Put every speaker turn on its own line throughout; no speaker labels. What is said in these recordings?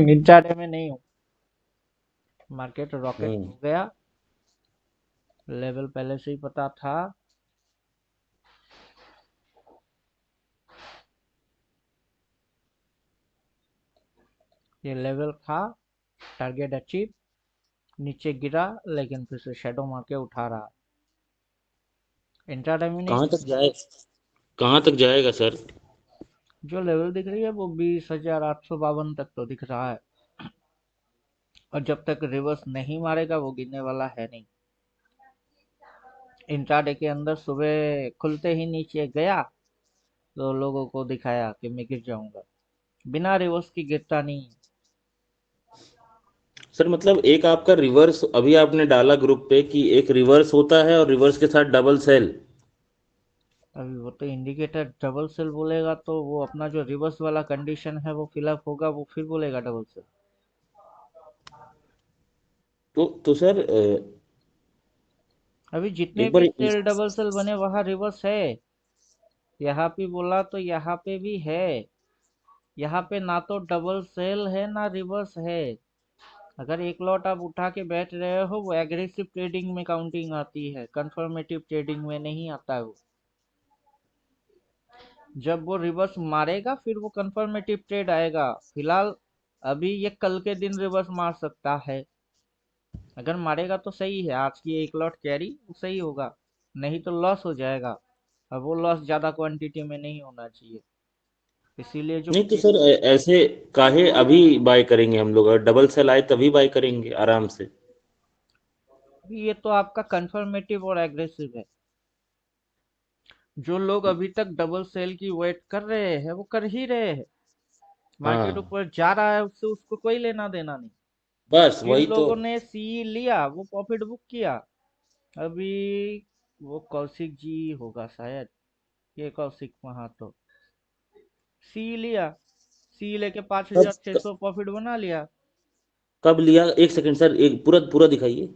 Intraday में नहीं हूँ। मार्केट रॉकेट
हम्म।
हो गया, लेवल पहले से ही पता था। ये लेवल था, टारगेट अचीव, नीचे गिरा लेकिन फिर से शेडो मार के उठा रहा। इंट्राडे में नहीं
कहाँ
था।
तक जाए, कहाँ तक जाएगा सर?
जो लेवल दिख रही है वो 20,852 तक तो दिख रहा है, और जब तक रिवर्स नहीं मारेगा वो गिरने वाला है नहीं। इंट्राडे के अंदर सुबह खुलते ही नीचे गया तो लोगों को दिखाया कि मैं गिर जाऊंगा, बिना रिवर्स की गिरता नहीं।
सर मतलब एक आपका रिवर्स अभी आपने डाला ग्रुप पे कि एक रिवर्स होता है और रिवर्स के साथ डबल सेल।
अभी वो तो इंडिकेटर डबल सेल बोलेगा तो वो अपना जो रिवर्स वाला कंडीशन है वो फिलअप होगा, वो फिर बोलेगा डबल सेल।
तो सर
अभी जितने
एक बार
भी सेल डबल सेल बने वहां रिवर्स है। यहाँ पे बोला तो यहाँ पे भी है। यहाँ पे ना तो डबल सेल है ना रिवर्स है। अगर एक लॉट आप उठा के बैठ रहे हो वो एग्रेसिव ट्रेडिंग में काउंटिंग आती है, कंफर्मेटिव ट्रेडिंग में नहीं आता है वो। जब वो रिवर्स मारेगा फिर वो कंफर्मेटिव ट्रेड आएगा। फिलहाल अभी ये कल के दिन रिवर्स मार सकता है। अगर मारेगा तो सही है, आज की एक लॉट कैरी सही होगा, नहीं तो लॉस हो जाएगा। अब वो लॉस ज्यादा क्वांटिटी में नहीं होना चाहिए, इसीलिए जो
नहीं तो सर ऐसे काहे अभी बाय करेंगे हम लोग? अगर डबल सेल आए तभी बाय करेंगे आराम से।
ये तो आपका कंफर्मेटिव और एग्रेसिव है। जो लोग अभी तक डबल सेल की वेट कर रहे हैं वो कर ही रहे हैं। मार्केट
हाँ,
ऊपर जा रहा है उससे उसको कोई लेना देना नहीं।
बस
जिन
वही तो।
लोगों ने सी लिया वो प्रॉफिट बुक किया। अभी वो कौशिक जी होगा शायद, ये कौशिक महातो, सी लिया, सी लेके पाँच
कब
हजार छह सौ प्रॉफिट बना लिया।
कब लिया? एक सेकंड सर, एक पूरा पूरा दिखाइए।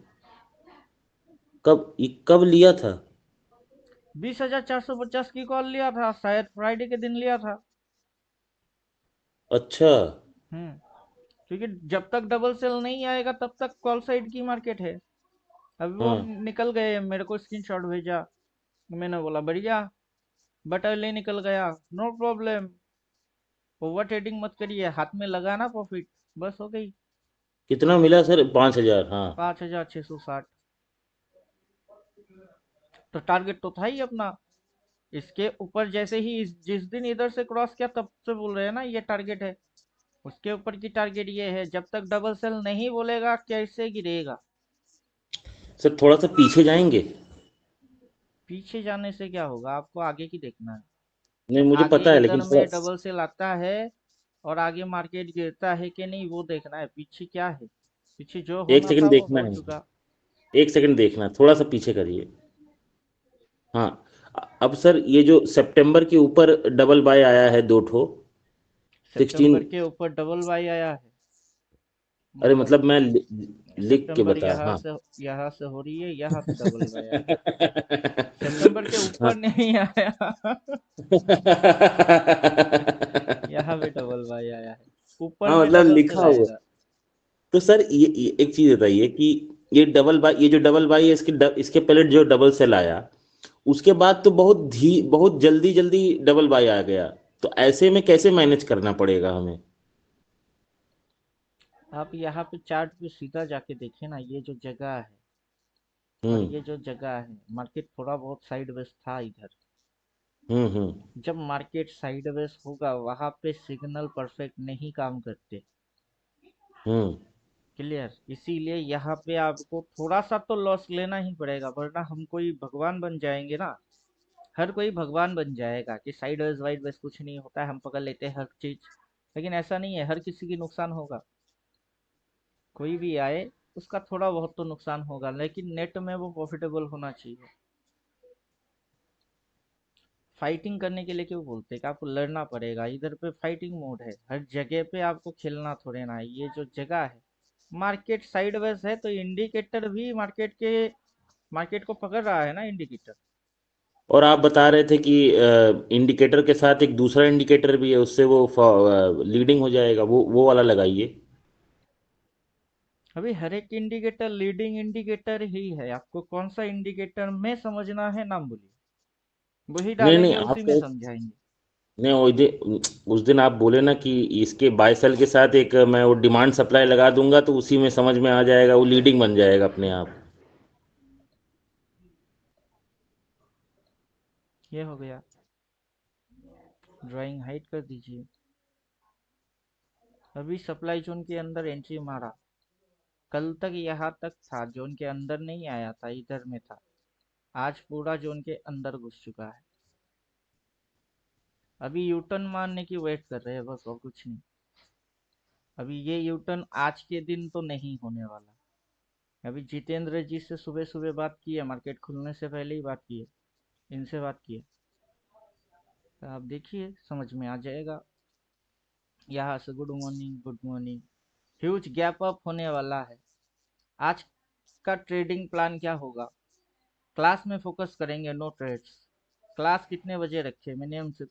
कब लिया था?
20,450 की कॉल लिया था, शायद फ्राइडे के दिन लिया था।
अच्छा।
हम्म। क्योंकि जब तक डबल सेल नहीं आएगा तब तक कॉल साइड की मार्केट है। अभी वो
हाँ।
निकल गए, मेरे को स्क्रीनशॉट भेजा, मैंने बोला बढ़िया, बट अर्ली निकल गया, नो प्रॉब्लम। ओवर ट्रेडिंग मत करिए, हाथ में लगाना प्रॉफिट, बस हो गई।
कितना मिला सर? 5,000? हाँ।
5,660। तो टारगेट तो था ही अपना। इसके ऊपर जैसे ही जिस दिन इधर से क्रॉस किया तब से बोल रहे हैं ना ये टारगेट है। उसके ऊपर की टारगेट ये है, जब तक डबल सेल नहीं बोलेगा कैसे गिरेगा।
सर थोड़ा सा पीछे जाएंगे?
पीछे जाने से क्या होगा, आपको आगे की देखना है।
नहीं, मुझे
आगे
पता है
इधर
लेकिन थोड़ा।
में डबल सेल आता है और आगे मार्केट गिरता है कि नहीं वो देखना है, पीछे क्या है। पीछे जो
एक
होना था
सेकंड
वो
देखना
हो
है।
चुका।
एक सेकंड देखना, थोड़ा सा पीछे करिए। हाँ। अब सर ये जो सितंबर के ऊपर डबल बाय आया है दो ठो, 16।
सितंबर के ऊपर डबल बाई आया है,
अरे
मतलब
मतलब मैं लिख के
सितंबर
बता, हाँ।
यहाँ से हो रही है, यहाँ पे डबल बाई आया। सितंबर के ऊपर
हाँ।
नहीं आया। यहाँ पे डबल बाई आया है, ऊपर
हाँ
में
मतलब
डबल
लिखा
सेल
हुआ।
आएगा।
तो सर ये एक चीज बताइए कि ये जो डबल बाई है, इसके पहले जो डबल सेल आया, उसके बाद तो बहुत जल्दी जल्दी डबल बाई आ गया। तो ऐसे में कैसे मैनेज करना पड़ेगा हमें?
आप यहाँ पे चार्ट पे सीधा जाके देखें ना, ये जो जगह है और
हम्म।
ये जो जगह है, मार्केट थोड़ा बहुत साइडवेज था इधर।
हम्म।
जब मार्केट साइडवेज होगा वहां पे सिग्नल परफेक्ट नहीं काम करते।
हम्म।
क्लियर, इसीलिए यहाँ पे आपको थोड़ा सा तो लॉस लेना ही पड़ेगा, वरना हम कोई भगवान बन जाएंगे ना। हर कोई भगवान बन जाएगा कि साइडवेज वाइडवेज कुछ नहीं होता है, हम पकड़ लेते हैं हर चीज। लेकिन ऐसा नहीं है, हर किसी की नुकसान होगा। कोई भी आए उसका थोड़ा बहुत तो नुकसान होगा, लेकिन नेट में वो प्रॉफिटेबल होना चाहिए। फाइटिंग करने के लिए क्यों बोलते हैं कि आपको लड़ना पड़ेगा, इधर पे फाइटिंग मोड है, हर जगह पे आपको खेलना थोड़े ना है। ये जो जगह है, मार्केट साइडवेज है तो इंडिकेटर भी मार्केट को पकड़ रहा है ना इंडिकेटर।
और आप बता रहे थे कि इंडिकेटर के साथ एक दूसरा इंडिकेटर भी है, उससे वो लीडिंग हो जाएगा, वो वाला लगाइए।
अभी हर एक इंडिकेटर लीडिंग इंडिकेटर ही है, आपको कौन सा इंडिकेटर में समझना है नाम बोलिए, वही
नहीं नहीं
डालेंगे उसी में
आपका
समझाएंगे।
नहीं उस दिन आप बोले ना कि इसके बाय सेल के साथ एक मैं वो डिमांड सप्लाई लगा दूंगा तो उसी में समझ में आ जाएगा, वो लीडिंग बन जाएगा अपने आप।
ये हो गया, ड्राइंग हाइड कर दीजिए। अभी सप्लाई जोन के अंदर एंट्री मारा, कल तक यहाँ तक था, जोन के अंदर नहीं आया था, इधर में था। आज पूरा जोन के अंदर घुस चुका है। अभी यूटर्न मारने की वेट कर रहे हैं बस, और कुछ नहीं। अभी ये यूटर्न आज के दिन तो नहीं होने वाला। अभी जितेंद्र जी से सुबह सुबह बात की है, मार्केट खुलने से पहले ही बात की है, इनसे बात की है। तो आप देखिए समझ में आ जाएगा। यहाँ से good morning good morning, huge gap up होने वाला है। आज का ट्रेडिंग प्लान क्या होगा, क्लास में फोकस करेंगे, नो ट्रेड्स। क्लास कितने बजे रखे, मैंने उनसे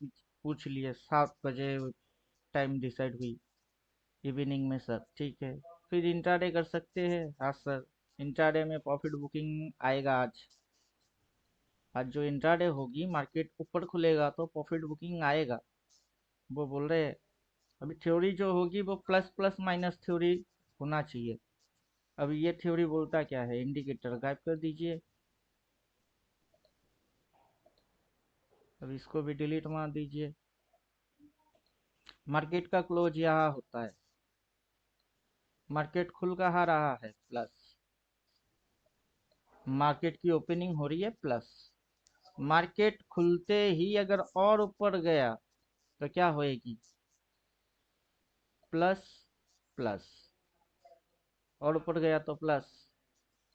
पूछ लिए, 7 बजे टाइम डिसाइड हुई इवनिंग में सर, ठीक है। फिर इंट्राडे कर सकते हैं, हाँ सर। इंट्राडे में प्रॉफिट बुकिंग आएगा आज। आज जो इंट्राडे होगी, मार्केट ऊपर खुलेगा तो प्रॉफिट बुकिंग आएगा, वो बोल रहे हैं। अभी थ्योरी जो होगी वो प्लस प्लस माइनस थ्योरी होना चाहिए। अभी ये थ्योरी बोलता क्या है, इंडिकेटर गायब कर दीजिए। अब इसको भी डिलीट मार दीजिए। मार्केट का क्लोज यहाँ होता है, मार्केट खुल कहाँ रहा है, प्लस। मार्केट की ओपनिंग हो रही है प्लस। मार्केट खुलते ही अगर और ऊपर गया तो क्या होएगी, प्लस प्लस। और ऊपर गया तो प्लस,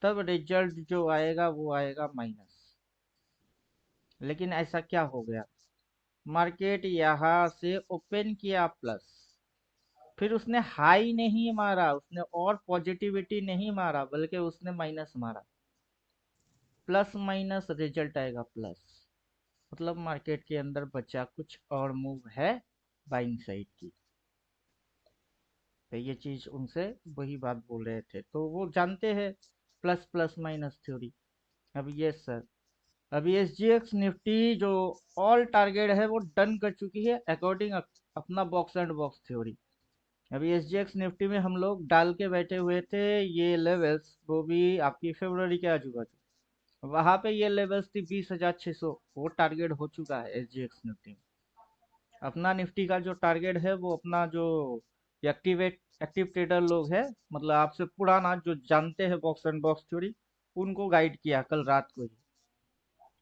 तब रिजल्ट जो आएगा वो आएगा माइनस। लेकिन ऐसा क्या हो गया, मार्केट यहाँ से ओपन किया प्लस, फिर उसने हाई नहीं मारा, उसने और पॉजिटिविटी नहीं मारा, बल्कि उसने माइनस मारा। प्लस माइनस रिजल्ट आएगा प्लस। मतलब मार्केट के अंदर बचा कुछ और मूव है, बाइंग साइड की। तो ये चीज उनसे वही बात बोल रहे थे, तो वो जानते हैं प्लस प्लस माइनस थ्योरी। अब ये सर, अभी एसजीएक्स निफ्टी जो ऑल टारगेट है वो डन कर चुकी है अकॉर्डिंग अपना बॉक्स एंड बॉक्स थ्योरी। अभी एसजीएक्स निफ्टी में हम लोग डाल के बैठे हुए थे ये लेवल्स, वो भी आपकी फरवरी के आजू बाजू, वहां पे ये लेवल्स थी 20,600, वो टारगेट हो चुका है एसजीएक्स निफ्टी में। अपना निफ्टी का जो टारगेट है वो अपना जो एक्टिव ट्रेडर लोग है, मतलब आपसे पुराना जो जानते हैं बॉक्स एंड बॉक्स थ्योरी, उनको गाइड किया कल रात को ही।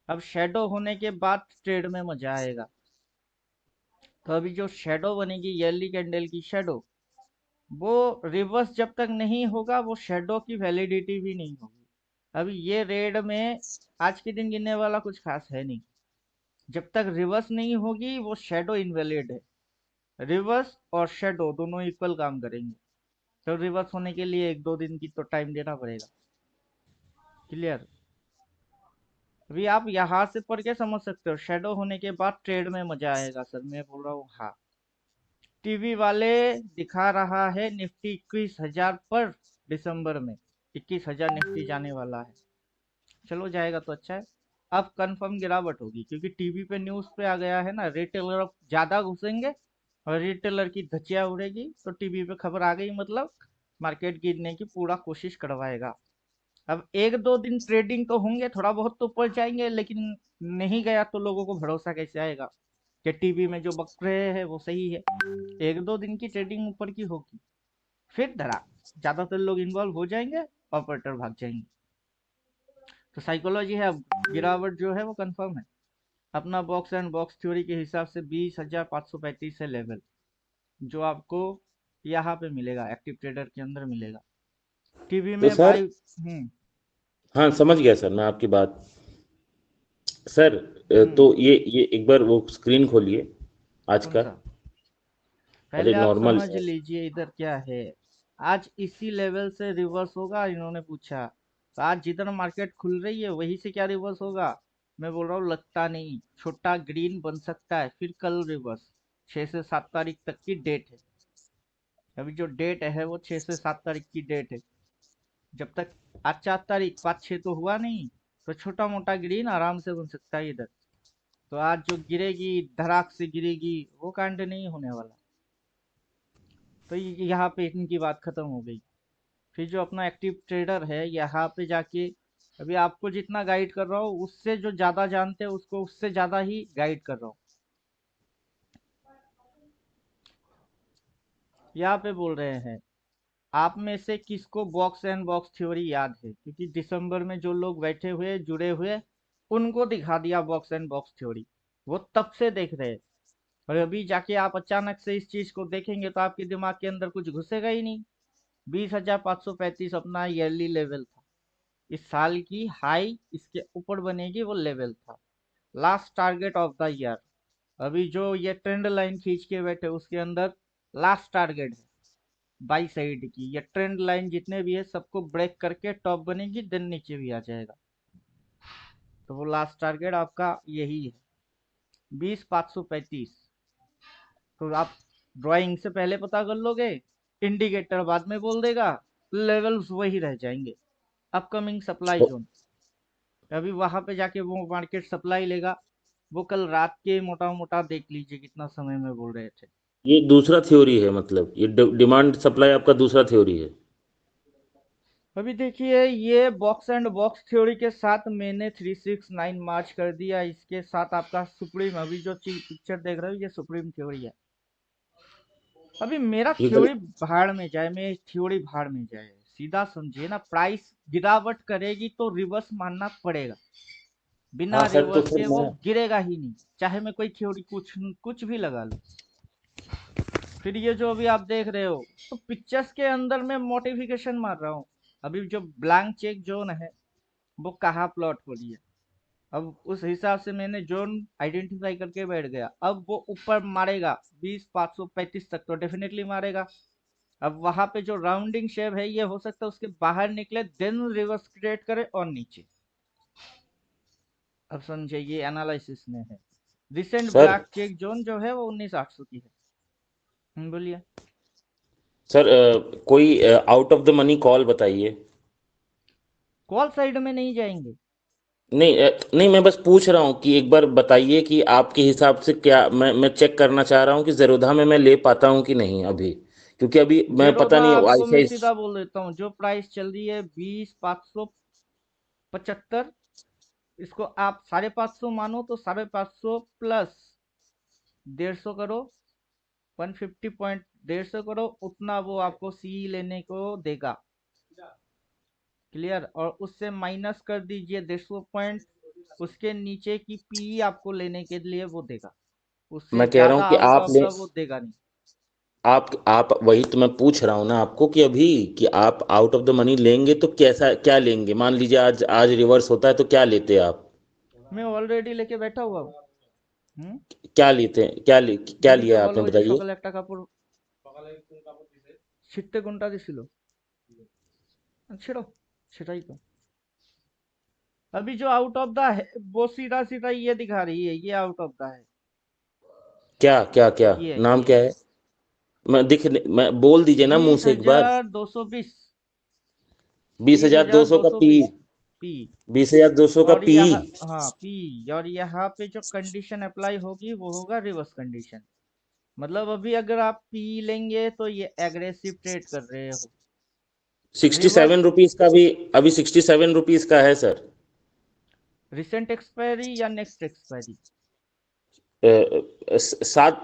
अब शेडो होने के बाद ट्रेड में मजा आएगा। तो अभी जो शेडो बनेगी येली कैंडल की शेडो, वो रिवर्स जब तक नहीं होगा वो शेडो की वैलिडिटी भी नहीं होगी। अभी ये रेड में आज के दिन गिनने वाला कुछ खास है नहीं। जब तक रिवर्स नहीं होगी वो शेडो इनवैलिड है। रिवर्स और शेडो दोनों इक्वल काम करेंगे, तो रिवर्स होने के लिए 1-2 दिन की तो टाइम देना पड़ेगा। क्लियर। अभी आप यहाँ से पढ़ के समझ सकते हो, शेडो होने के बाद ट्रेड में मजा आएगा सर, मैं बोल रहा हूँ हाँ। टीवी वाले दिखा रहा है निफ्टी 21,000 पर, दिसंबर में 21,000 निफ्टी जाने वाला है। चलो जाएगा तो अच्छा है। अब कंफर्म गिरावट होगी, क्योंकि टीवी पे न्यूज पे आ गया है ना, रिटेलर अब ज्यादा घुसेंगे और रिटेलर की धज्जियां उड़ेगी, तो टीवी पे खबर आ गई, मतलब मार्केट गिरने की पूरा कोशिश करवाएगा। अब 1-2 दिन ट्रेडिंग तो होंगे, थोड़ा बहुत तो ऊपर जाएंगे, लेकिन नहीं गया तो लोगों को भरोसा कैसे आएगा कि टीवी में जो बक रहे हैं वो सही है। 1-2 दिन की ट्रेडिंग ऊपर की होगी, फिर धड़ा ज्यादातर लोग इन्वॉल्व हो जाएंगे, ऑपरेटर भाग जाएंगे। तो साइकोलॉजी है, अब गिरावट जो है वो कंफर्म है। अपना बॉक्स एंड बॉक्स थ्योरी के हिसाब से 20,535 है लेवल, जो आपको यहाँ पे मिलेगा, एक्टिव ट्रेडर के अंदर मिलेगा। टीवी
तो
में
सर,
बाई।
हाँ समझ गया सर मैं आपकी बात। सर
हम्म।
तो ये एक बार वो स्क्रीन खोलिए आज
कौन
का।
सा,
अरे
पहले आप
नॉर्मल
समझ
है।
लीजिए इधर क्या है। आज इसी लेवल से रिवर्स होगा, इन्होंने पूछा, तो आज जिधर मार्केट खुल रही है वहीं से क्या रिवर्स होगा। मैं बोल रहा हूँ लगता नहीं, छोटा ग्रीन बन सकता है, फिर कल रिवर्स। 6 से 7 तारीख तक की डेट है। अभी जो डेट है वो 6 से 7 तारीख की डेट है। जब तक आज 4 तारीख, 5-6 तो हुआ नहीं, तो छोटा मोटा ग्रीन आराम से बन सकता है इधर। तो आज जो गिरेगी, धड़ाक से गिरेगी, वो कांड नहीं होने वाला। तो यहाँ पे इनकी बात खत्म हो गई। फिर जो अपना एक्टिव ट्रेडर है, यहाँ पे जाके अभी आपको जितना गाइड कर रहा हूँ, उससे जो ज्यादा जानते हैं उसको उससे ज्यादा ही गाइड कर रहा हूँ। यहाँ पे बोल रहे हैं, आप में से किसको बॉक्स एंड बॉक्स थ्योरी याद है? क्योंकि दिसंबर में जो लोग बैठे हुए जुड़े हुए, उनको दिखा दिया बॉक्स एंड बॉक्स थ्योरी। वो तब से देख रहे हैं। और अभी जाके आप अचानक से इस चीज को देखेंगे तो आपके दिमाग के अंदर कुछ घुसेगा ही नहीं। 20,535 अपना ईयरली लेवल था। इस साल की हाई इसके ऊपर बनेगी, वो लेवल था। Last target of the year. अभी जो ये ट्रेंड लाइन खींच के बैठे उसके अंदर लास्ट टारगेट है बाई साइड की। ये ट्रेंड लाइन जितने भी है सबको ब्रेक करके टॉप बनेगी, देन नीचे भी आ जाएगा। तो वो लास्ट टारगेट आपका यही है, 20,535। तो आप ड्राइंग से पहले पता कर लोगे, इंडिकेटर बाद में बोल देगा, लेवल्स वही रह जाएंगे। अपकमिंग सप्लाई जोन, अभी वहां पे जाके वो मार्केट सप्लाई लेगा। वो कल रात के मोटा मोटा देख लीजिए कितना समय में बोल रहे थे।
ये दूसरा थ्योरी है, मतलब ये डिमांड सप्लाई आपका दूसरा थ्योरी है।
अभी देखिए, ये बॉक्स एंड बॉक्स थ्योरी के साथ मैंने 369 मार्च कर दिया। इसके साथ आपका सुप्रीम, अभी जो पिक्चर देख रहे हो ये सुप्रीम थ्योरी है। अभी मेरा
ये गल
थ्योरी भाड़ में जाए, मेरी थ्योरी भाड़ में जाए, सीधा समझिए ना। प्राइस गिरावट करेगी तो रिवर्स मानना पड़ेगा। बिना
हाँ सर, तो
रिवर्स
फिर
के वो
मैं
गिरेगा ही नहीं, चाहे मैं कोई थ्योरी कुछ कुछ भी लगा लूं। फिर ये जो अभी आप देख रहे हो, तो पिक्चर्स के अंदर मैं मोटिफिकेशन मार रहा हूँ। अभी जो ब्लैंक चेक जोन है, वो कहाँ प्लॉट हो रही है। अब उस हिसाब से मैंने जोन आइडेंटिफाई करके बैठ गया। अब वो ऊपर मारेगा 20,535 तक तो डेफिनेटली मारेगा। अब वहां पे जो राउंडिंग शेप है, ये हो सकता है उसके बाहर निकले, देन रिवर्स क्रिएट करे और नीचे। अब समझे, ये एनालिसिस में है। Recent
sir
black check zone जो है वो 19,800 की है। बोलिए।
सर कोई out of the money call बताइए।
कॉल साइड में नहीं जाएंगे।
नहीं नहीं, मैं बस पूछ रहा हूँ कि एक बार बताइए कि आपके हिसाब से क्या, मैं चेक करना चाह रहा हूँ कि ज़ेरोधा में मैं ले पाता हूँ कि नहीं अभी, क्योंकि अभी मैं पता
जेरोधा
नहीं
आपको मैं
आईसीआई।
सीधा बोल देता हूँ, जो प्राइस चल रही है 20,575, इसको आप 550 मानो तो 550 प्लस 150 करो, 150 पॉइंट 150 करो, उतना वो आपको सी लेने को देगा। क्लियर? और उससे माइनस कर दीजिए 150 पॉइंट, उसके नीचे की पी आपको लेने के लिए वो देगा। उससे
मैं कह रहा हूँ
ज्यादा
कि
आउट
आप
ऑफ
ले,
द वो देगा नहीं।
आप वही तो मैं पूछ रहा हूँ ना आपको कि अभी कि आप आउट ऑफ द मनी लेंगे तो कैसा क्या लेंगे, मान लीजिए आज आज रिवर्स होता है तो क्या लेते आप?
मैं ऑलरेडी लेके बैठा हुआ हूँ। हम्म।
क्या लेते हैं, क्या
দেখি তো
लिया
বলো,
आपने
ওই যে
बताइए?
সকালে একটা কাপড় ছিটতে কোনটা দিছিল? ছেড়ো, সেটাই তো। अभी जो आउट ऑफ द है, वो सीधा सीधा ये दिखा रही है, ये आउट ऑफ द है।
क्या क्या क्या नाम
ये
क्या है? मैं बोल दीजिए ना मुंह
बीस
से एक बार।
हजार दो सौ बीस
20,200 का पी।
20,220 पी।
20,200 का
और
पी।
यहाँ, हाँ पी, और यहाँ पे जो कंडीशन अप्लाई होगी वो होगा रिवर्स कंडीशन। मतलब अभी अगर आप पी लेंगे तो ये एग्रेसिव ट्रेड कर रहे हो।
67
रिवर्स,
रुपीज का भी, अभी 67 रुपीज का है सर।
रिसेंट एक्सपायरी या नेक्स्ट एक्सपायरी?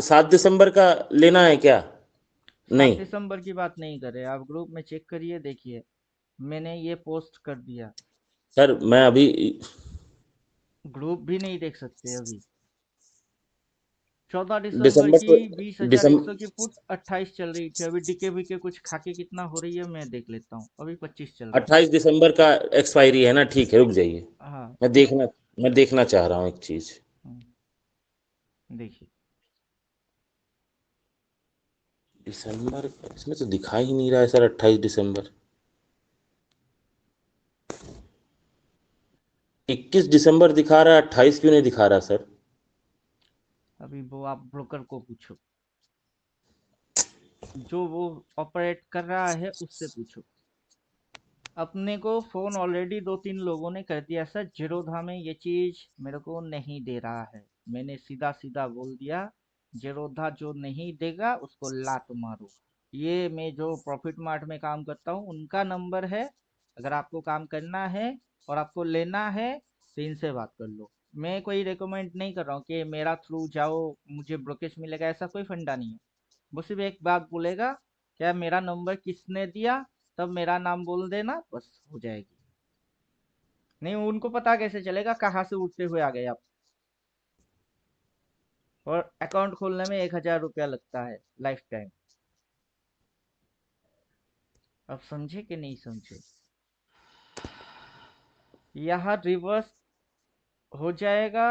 7 दिसंबर का लेना है क्या?
7
नहीं
दिसंबर की बात नहीं कर रहे, आप ग्रुप में चेक करिए, देखिए मैंने ये पोस्ट कर दिया।
सर, मैं अभी
ग्रुप भी नहीं देख सकते अभी। 14 दिसंबर
दिसंबर
की
को
20,100
दिसंबर
की पुट 28 चल रही थी। अभी डीके बीके कुछ खाके कितना हो रही है मैं देख लेता हूँ, अभी 25 चल रहा है।
28 दिसंबर का एक्सपायरी है ना, ठीक है, रुक जाइए।
हाँ
मैं
उस,
देखना मैं देखना चाह रहा हूँ एक चीज।
देखिए।
दिसंबर इसमें तो दिखा ही नहीं रहा है सर, 28 दिसंबर। 21 दिसंबर दिखा रहा है, 28 क्यों नहीं दिखा रहा सर?
अभी वो आप ब्रोकर को पूछो, जो वो ऑपरेट कर रहा है उससे पूछो। अपने को फोन ऑलरेडी दो तीन लोगों ने कर दिया सर, जीरोधा में ये चीज मेरे को नहीं दे रहा है। मैंने सीधा सीधा बोल दिया, जीरोधा जो नहीं देगा उसको लात मारो। ये मैं जो प्रॉफिट मार्ट में काम करता हूँ उनका नंबर है। अगर आपको काम करना है और आपको लेना है तो इनसे बात कर लो। मैं कोई रिकमेंड नहीं कर रहा हूँ कि मेरा थ्रू जाओ मुझे ब्रोकेज मिलेगा, ऐसा कोई फंडा नहीं है। वो सिर्फ एक बात बोलेगा, क्या मेरा नंबर किसने दिया, तब मेरा नाम बोल देना, बस हो जाएगी। नहीं उनको पता कैसे चलेगा कहाँ से उठते हुए आ गए आप। और अकाउंट खोलने में 1,000 रुपया लगता है लाइफ टाइम। अब समझे कि नहीं समझे? यहाँ रिवर्स हो जाएगा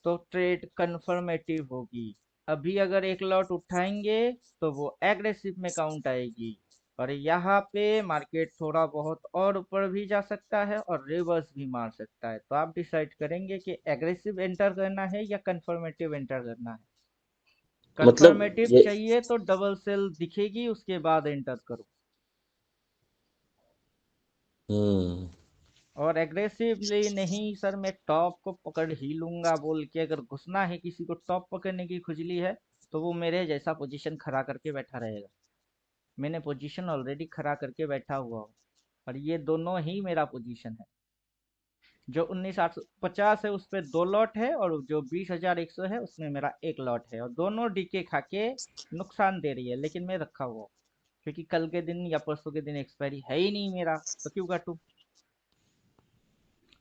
तो ट्रेड कंफर्मेटिव होगी। अभी अगर एक लॉट उठाएंगे तो वो एग्रेसिव में काउंट आएगी। और यहाँ पे मार्केट थोड़ा बहुत और ऊपर भी जा सकता है और रिवर्स भी मार सकता है। तो आप डिसाइड करेंगे कि एग्रेसिव एंटर करना है या कंफर्मेटिव एंटर करना है।
मतलब
कंफर्मेटिव
ये
चाहिए तो डबल सेल दिखेगी उसके बाद एंटर करो।
हम्म
और एग्रेसिवली नहीं सर मैं टॉप को पकड़ ही लूंगा बोल के अगर घुसना है, किसी को टॉप पकड़ने की खुजली है, तो वो मेरे जैसा पोजीशन खड़ा करके बैठा रहेगा। मैंने पोजीशन ऑलरेडी खड़ा करके बैठा हुआ हूँ। और ये दोनों ही मेरा पोजीशन है। जो 19,850 है उस पे दो लॉट है, और जो 20,100 है उसमें मेरा एक लॉट है, और दोनों डीके खा के नुकसान दे रही है, लेकिन मैं रखा हुआ हूँ। क्योंकि कल के दिन या परसों के दिन एक्सपायरी है ही नहीं मेरा, तो क्यों काटूं।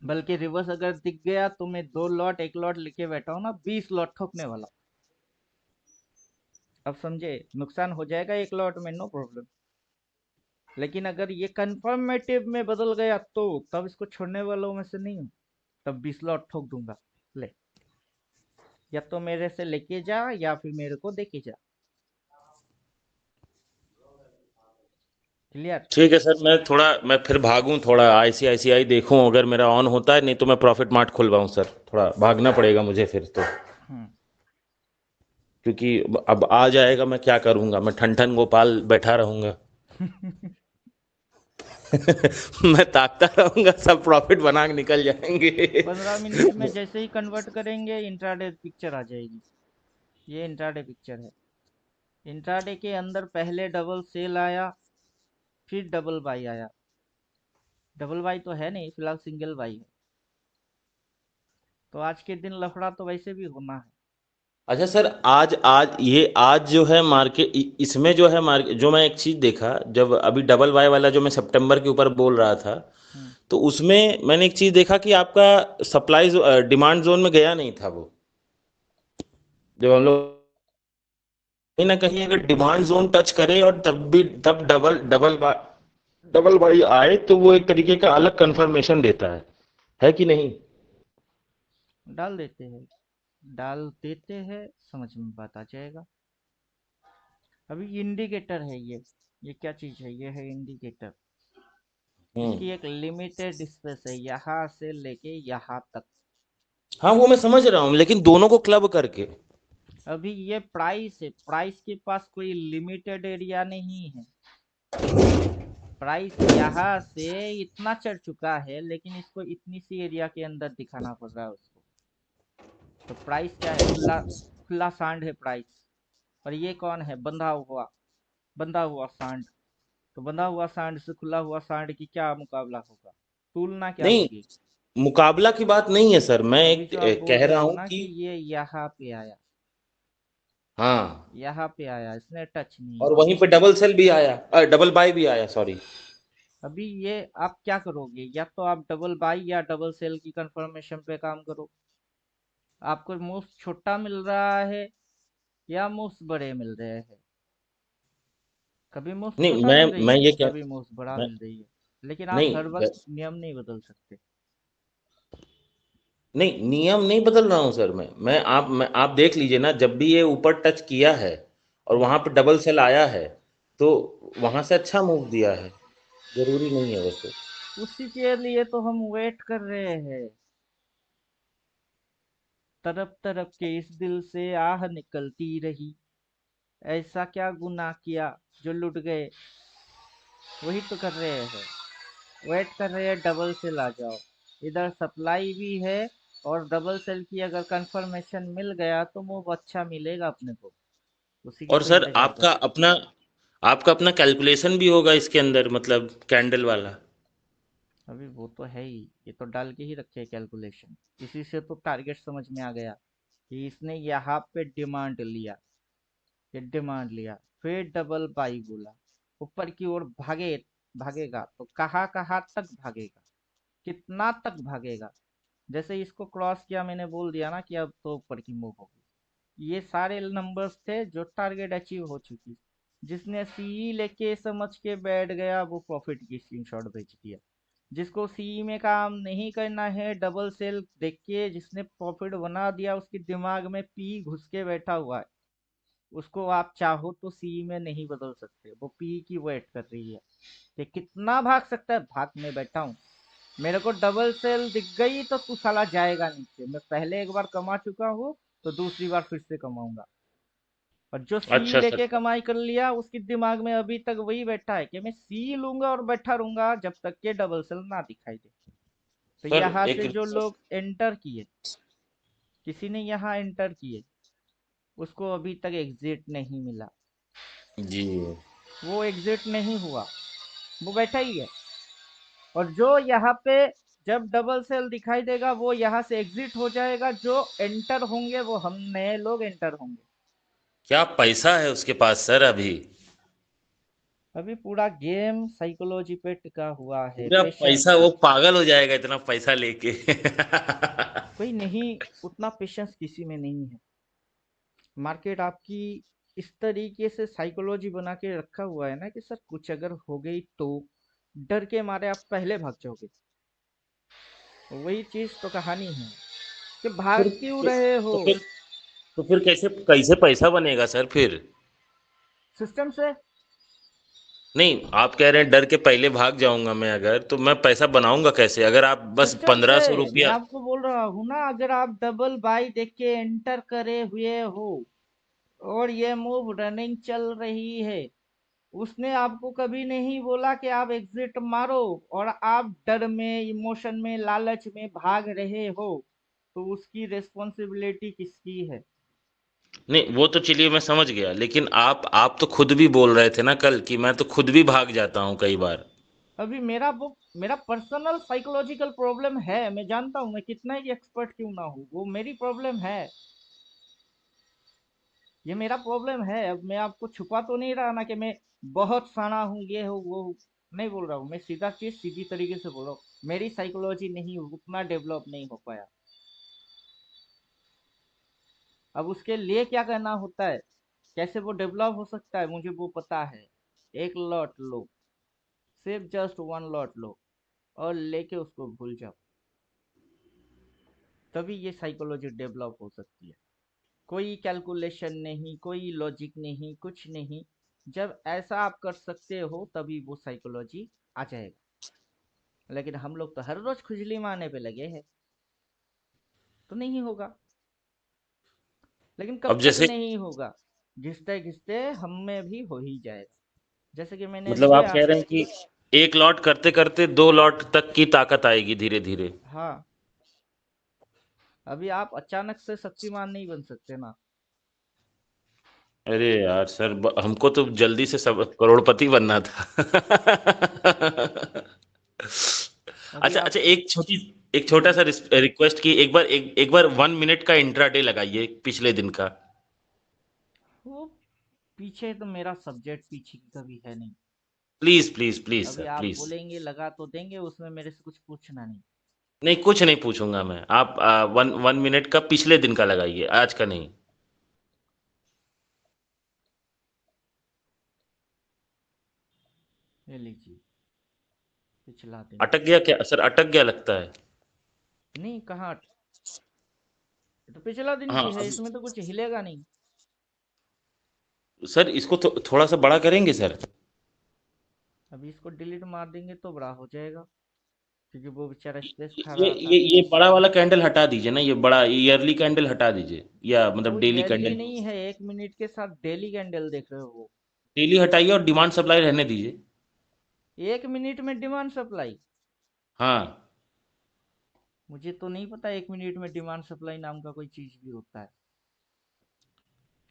बल्कि रिवर्स अगर दिख गया तो मैं दो लॉट एक लॉट लेके बैठा हूँ ना, 20 लॉट ठोकने वाला। अब समझे, नुकसान हो जाएगा एक लॉट में, नो प्रॉब्लम। लेकिन अगर ये कंफर्मेटिव में बदल गया तो तब इसको छोड़ने वालों में से नहीं हूँ। तब 20 लॉट ठोक दूंगा। ले, या तो मेरे से लेके जा या फिर मेरे को देके जा। क्लियर।
ठीक है सर, मैं फिर भागूं थोड़ा, आईसीआईसीआई देखूं, अगर मेरा ऑन होता है, नहीं तो मैं प्रॉफिट मार्ट खुलवाऊं सर, थोड़ा भागना पड़ेगा मुझे फिर तो।
हम्म।
क्योंकि अब आ जाएगा, मैं क्या करूंगा, मैं ठन ठन गोपाल बैठा रहूंगा। मैं ताकता रहूंगा, सब प्रॉफिट बना के निकल जाएंगे।
15 मिनट में जैसे ही कन्वर्ट करेंगे इंट्राडे पिक्चर आ जाएगी। ये इंट्राडे पिक्चर है। इंट्राडे के अंदर पहले डबल सेल आया, फिर डबल बाई आया। डबल बाई तो है नहीं, फिलहाल सिंगल बाई है। तो आज के दिन लफड़ा तो वैसे भी होना है।
अच्छा सर, आज आज ये आज जो है मार्केट, इसमें जो है मार्केट, जो मैं एक चीज देखा, जब अभी डबल वाई वाला जो मैं सितंबर के ऊपर बोल रहा था,
हम्म।
तो उसमें मैंने एक चीज देखा कि आपका सप्लाई डिमांड जोन में गया नहीं था वो। जब हम लोग कहीं ना कहीं अगर डिमांड जोन टच करे और तब डबल बाई आए, तो वो एक तरीके का अलग कंफर्मेशन देता है कि नहीं?
डाल देते हैं, डाल देते हैं, समझ में बात आ जाएगा। अभी इंडिकेटर है ये क्या चीज है, ये है इंडिकेटर।
हम्म।
इसकी एक लिमिटेड स्पेस है यहाँ से लेके यहाँ तक।
हाँ, वो मैं समझ रहा हूँ, लेकिन दोनों को क्लब करके।
अभी ये प्राइस है, प्राइस के पास कोई लिमिटेड एरिया नहीं है। प्राइस यहाँ से इतना चढ़ चुका है, लेकिन इसको इतनी सी एरिया के अंदर दिखाना पड़ रहा है उसको। तो प्राइस क्या है, खुला खुला सांड है प्राइस। और ये कौन है, बंधा हुआ सांड। तो बंधा हुआ सांड से खुला हुआ सांड की क्या मुकाबला होगा, तुलना क्या
नहीं,
होगी।
मुकाबला की बात नहीं है सर, मैं
अभी
एक
जो आप बोल
कह
रहे
रहा
हो
हूँ
ना
कि
कि ये यहाँ पे आया,
हाँ,
यहाँ पे आया, इसने टच नहीं
और
किया।
वहीं पे डबल सेल भी आया, डबल बाय भी आया, सॉरी।
अभी ये आप क्या करोगे, या तो आप डबल बाई या डबल सेल की कंफर्मेशन पे काम करो। आपको मूव्स छोटा मिल रहा है या मूव्स बड़े मिल रहे हैं। कभी मूव्स
नहीं,
छोटा मिल रही
मैं
है,
ये क्या,
कभी मूव्स बड़ा
मैं
मिल रही है। लेकिन आप हर
नहीं
वक्त नियम नहीं बदल सकते।
नहीं, नियम नहीं बदल रहा हूँ सर, आप देख लीजिए ना, जब भी ये ऊपर टच किया है और
हम्म।
वहां पे डबल सेल आया है, तो वहां से अच्छा मूव दिया है। जरूरी नहीं है वैसे।
उसी के लिए तो हम वेट कर रहे हैं। तरफ तरफ के इस दिल से आह निकलती रही, ऐसा क्या गुनाह किया जो लुट गए, वही तो कर रहे हैं। वेट कर रहे हैं डबल सेल आ जाओ। इधर सप्लाई भी है, और डबल सेल की अगर कंफर्मेशन मिल गया तो मूव अच्छा मिलेगा अपने को। उसी की
और
तो
सर
इंतजार कर रहे
आपका अपना कैलकुलेशन भी होगा इसके अंदर, मतलब कैंडल वाला।
हैं। अभी वो तो है ही, ये तो डाल के ही रखे कैलकुलेशन। इसी से तो टारगेट समझ में आ गया कि इसने यहाँ पे डिमांड लिया, ये डिमांड लिया, फिर डबल बाई बोला, ऊपर की ओर भागेगा तो कहाँ कहाँ तक भागेगा, कितना तक भागेगा। जैसे इसको क्रॉस किया, मैंने बोल दिया ना कि अब तो ऊपर की मूव होगी। ये सारे नंबर्स थे जो टारगेट अचीव हो चुकी। जिसने सीई लेके समझ के बैठ गया वो प्रॉफिट की स्क्रीनशॉट भेज दिया। जिसको सीई में काम नहीं करना है, डबल सेल देख के जिसने प्रॉफिट बना दिया, उसके दिमाग में पी घुस के बैठा हुआ है। उसको आप चाहो तो सी में नहीं बदल सकते, वो पी की वेट कर रही है कि कितना भाग सकता है। भाग में बैठा हूँ, मेरे को डबल सेल दिख गई तो तू साला जाएगा नीचे। मैं पहले एक बार कमा चुका हूँ, तो दूसरी बार फिर से कमाऊंगा। और जो सी
अच्छा सर।
लेके कमाई कर लिया, उसके दिमाग में अभी तक वही बैठा है कि मैं सी लूंगा और बैठा रहूंगा जब तक के डबल सेल ना दिखाई दे। तो
सर
यहाँ
एक
से जो लोग एंटर किए, किसी ने यहाँ एंटर किए, उसको अभी तक एग्जिट नहीं मिला।
जी।
वो एग्जिट नहीं हुआ, वो बैठा ही है। और जो यहाँ पे जब डबल सेल दिखाई देगा वो यहाँ से एग्जिट हो जाएगा। जो एंटर होंगे वो हम नए लोग एंटर होंगे।
क्या पैसा है उसके पास सर अभी?
अभी पूरा गेम साइकोलॉजी पे टिका हुआ है,
पूरा
पेशेंस
पैसा,
पे।
वो पागल हो जाएगा इतना पैसा लेके।
कोई नहीं, उतना पेशेंस किसी में नहीं है। मार्केट आपकी इस तरीके से साइकोलॉजी बना के रखा हुआ है ना कि सर कुछ अगर हो गई तो डर के मारे आप पहले भाग जाओगे। वही चीज तो कहानी है कि भाग
फिर
क्यों रहे हो।
तो फिर तो फिर कैसे कैसे पैसा बनेगा सर फिर?
सिस्टम से।
नहीं, आप कह रहे हैं डर के पहले भाग जाऊंगा मैं, अगर तो मैं पैसा बनाऊंगा कैसे अगर आप बस
सिस्टम से,
1500
मैं
रुपया।
आपको बोल रहा हूँ ना, अगर आप डबल बाई देख के एंटर करे हुए हो और ये मूव रनिंग चल रही है, उसने आपको कभी नहीं बोला कि आप एग्जिट मारो, और आप डर में, इमोशन में, लालच में भाग रहे हो, तो उसकी रिस्पॉन्सिबिलिटी किसकी है।
नहीं, वो तो चलिए मैं समझ गया, लेकिन आप तो खुद भी बोल रहे थे ना कल कि मैं तो खुद भी भाग जाता हूँ कई बार।
अभी मेरा पर्सनल साइकोलॉजिकल प्रॉब्लम है, मैं जानता हूँ, मैं कितना ही एक्सपर्ट क्यों ना हूँ, वो मेरी प्रॉब्लम है। ये मेरा प्रॉब्लम है। अब मैं आपको छुपा तो नहीं रहा ना कि मैं बहुत साना हूँ, ये हूँ वो हूँ। नहीं बोल रहा हूँ, मैं सीधा चीज सीधी तरीके से बोल रहा हूँ। मेरी साइकोलॉजी नहीं उतना डेवलप नहीं हो पाया। अब उसके लिए क्या करना होता है, कैसे वो डेवलप हो सकता है, मुझे वो पता है। एक लॉट लो, सिर्फ जस्ट वन लॉट लो, और लेके उसको भूल जाओ। तभी ये साइकोलॉजी डेवलप हो सकती है। कोई कैलकुलेशन नहीं, कोई लॉजिक नहीं, कुछ नहीं। जब ऐसा आप कर सकते हो तभी वो साइकोलॉजी आ जाएगा। लेकिन हम लोग तो हर रोज खुजली मारने पे लगे हैं, तो नहीं होगा। लेकिन
अब
कब तक
जैसे,
नहीं होगा, घिसते घिसते हम में भी हो ही जाएगा। जैसे कि मैंने
मतलब आप
दिया।
कह रहे हैं कि एक लॉट करते करते 2 लॉट तक की ताकत आएगी धीरे धीरे।
हाँ, अभी आप अचानक से शक्तिमान नहीं बन सकते ना।
अरे यार सर, हमको तो जल्दी से सब करोड़पति बनना था।
अभी
अच्छा
आप,
अच्छा, एक छोटा सा रिक्वेस्ट की, एक बार 1 मिनट का इंट्राडे लगाइए पिछले दिन का।
वो पीछे तो मेरा सब्जेक्ट पीछे की कभी है नहीं।
प्लीज प्लीज प्लीज
अभी
सर,
आप
प्लीज।
बोलेंगे लगा तो देंगे, उसमें मेरे से कुछ पूछना नहीं।
नहीं, कुछ नहीं पूछूंगा मैं। आप वन वन मिनट का पिछले दिन का लगाइए, आज का नहीं।
ये लीजिए, पिछला दिन।
अटक गया क्या सर? अटक गया लगता है।
नहीं, कहाँ, ये तो पिछला दिन
हाँ
की है, इसमें तो कुछ हिलेगा नहीं।
सर, इसको थोड़ा सा बड़ा करेंगे सर?
अभी इसको डिलीट मार देंगे तो बड़ा हो जाएगा, क्योंकि वो बेचारा स्पेस खा
ये
रहा था।
ये बड़ा वाला कैंडल हटा दीजिए ना, ये बड़ा ईयरली कैंडल हटा दीजिए, या
वो
मतलब डेली
ईयरली
कैंडल।
नहीं है, 1 मिनट के साथ डेली कैंडल देख रहे हो वो।
डेली हटाइए और डिमांड सप्लाई रहने दीजिए।
1 मिनट में डिमांड सप्लाई?
हाँ
मुझे तो नहीं पता 1 मिनट में डिमांड सप्लाई नाम का कोई चीज भी होता है।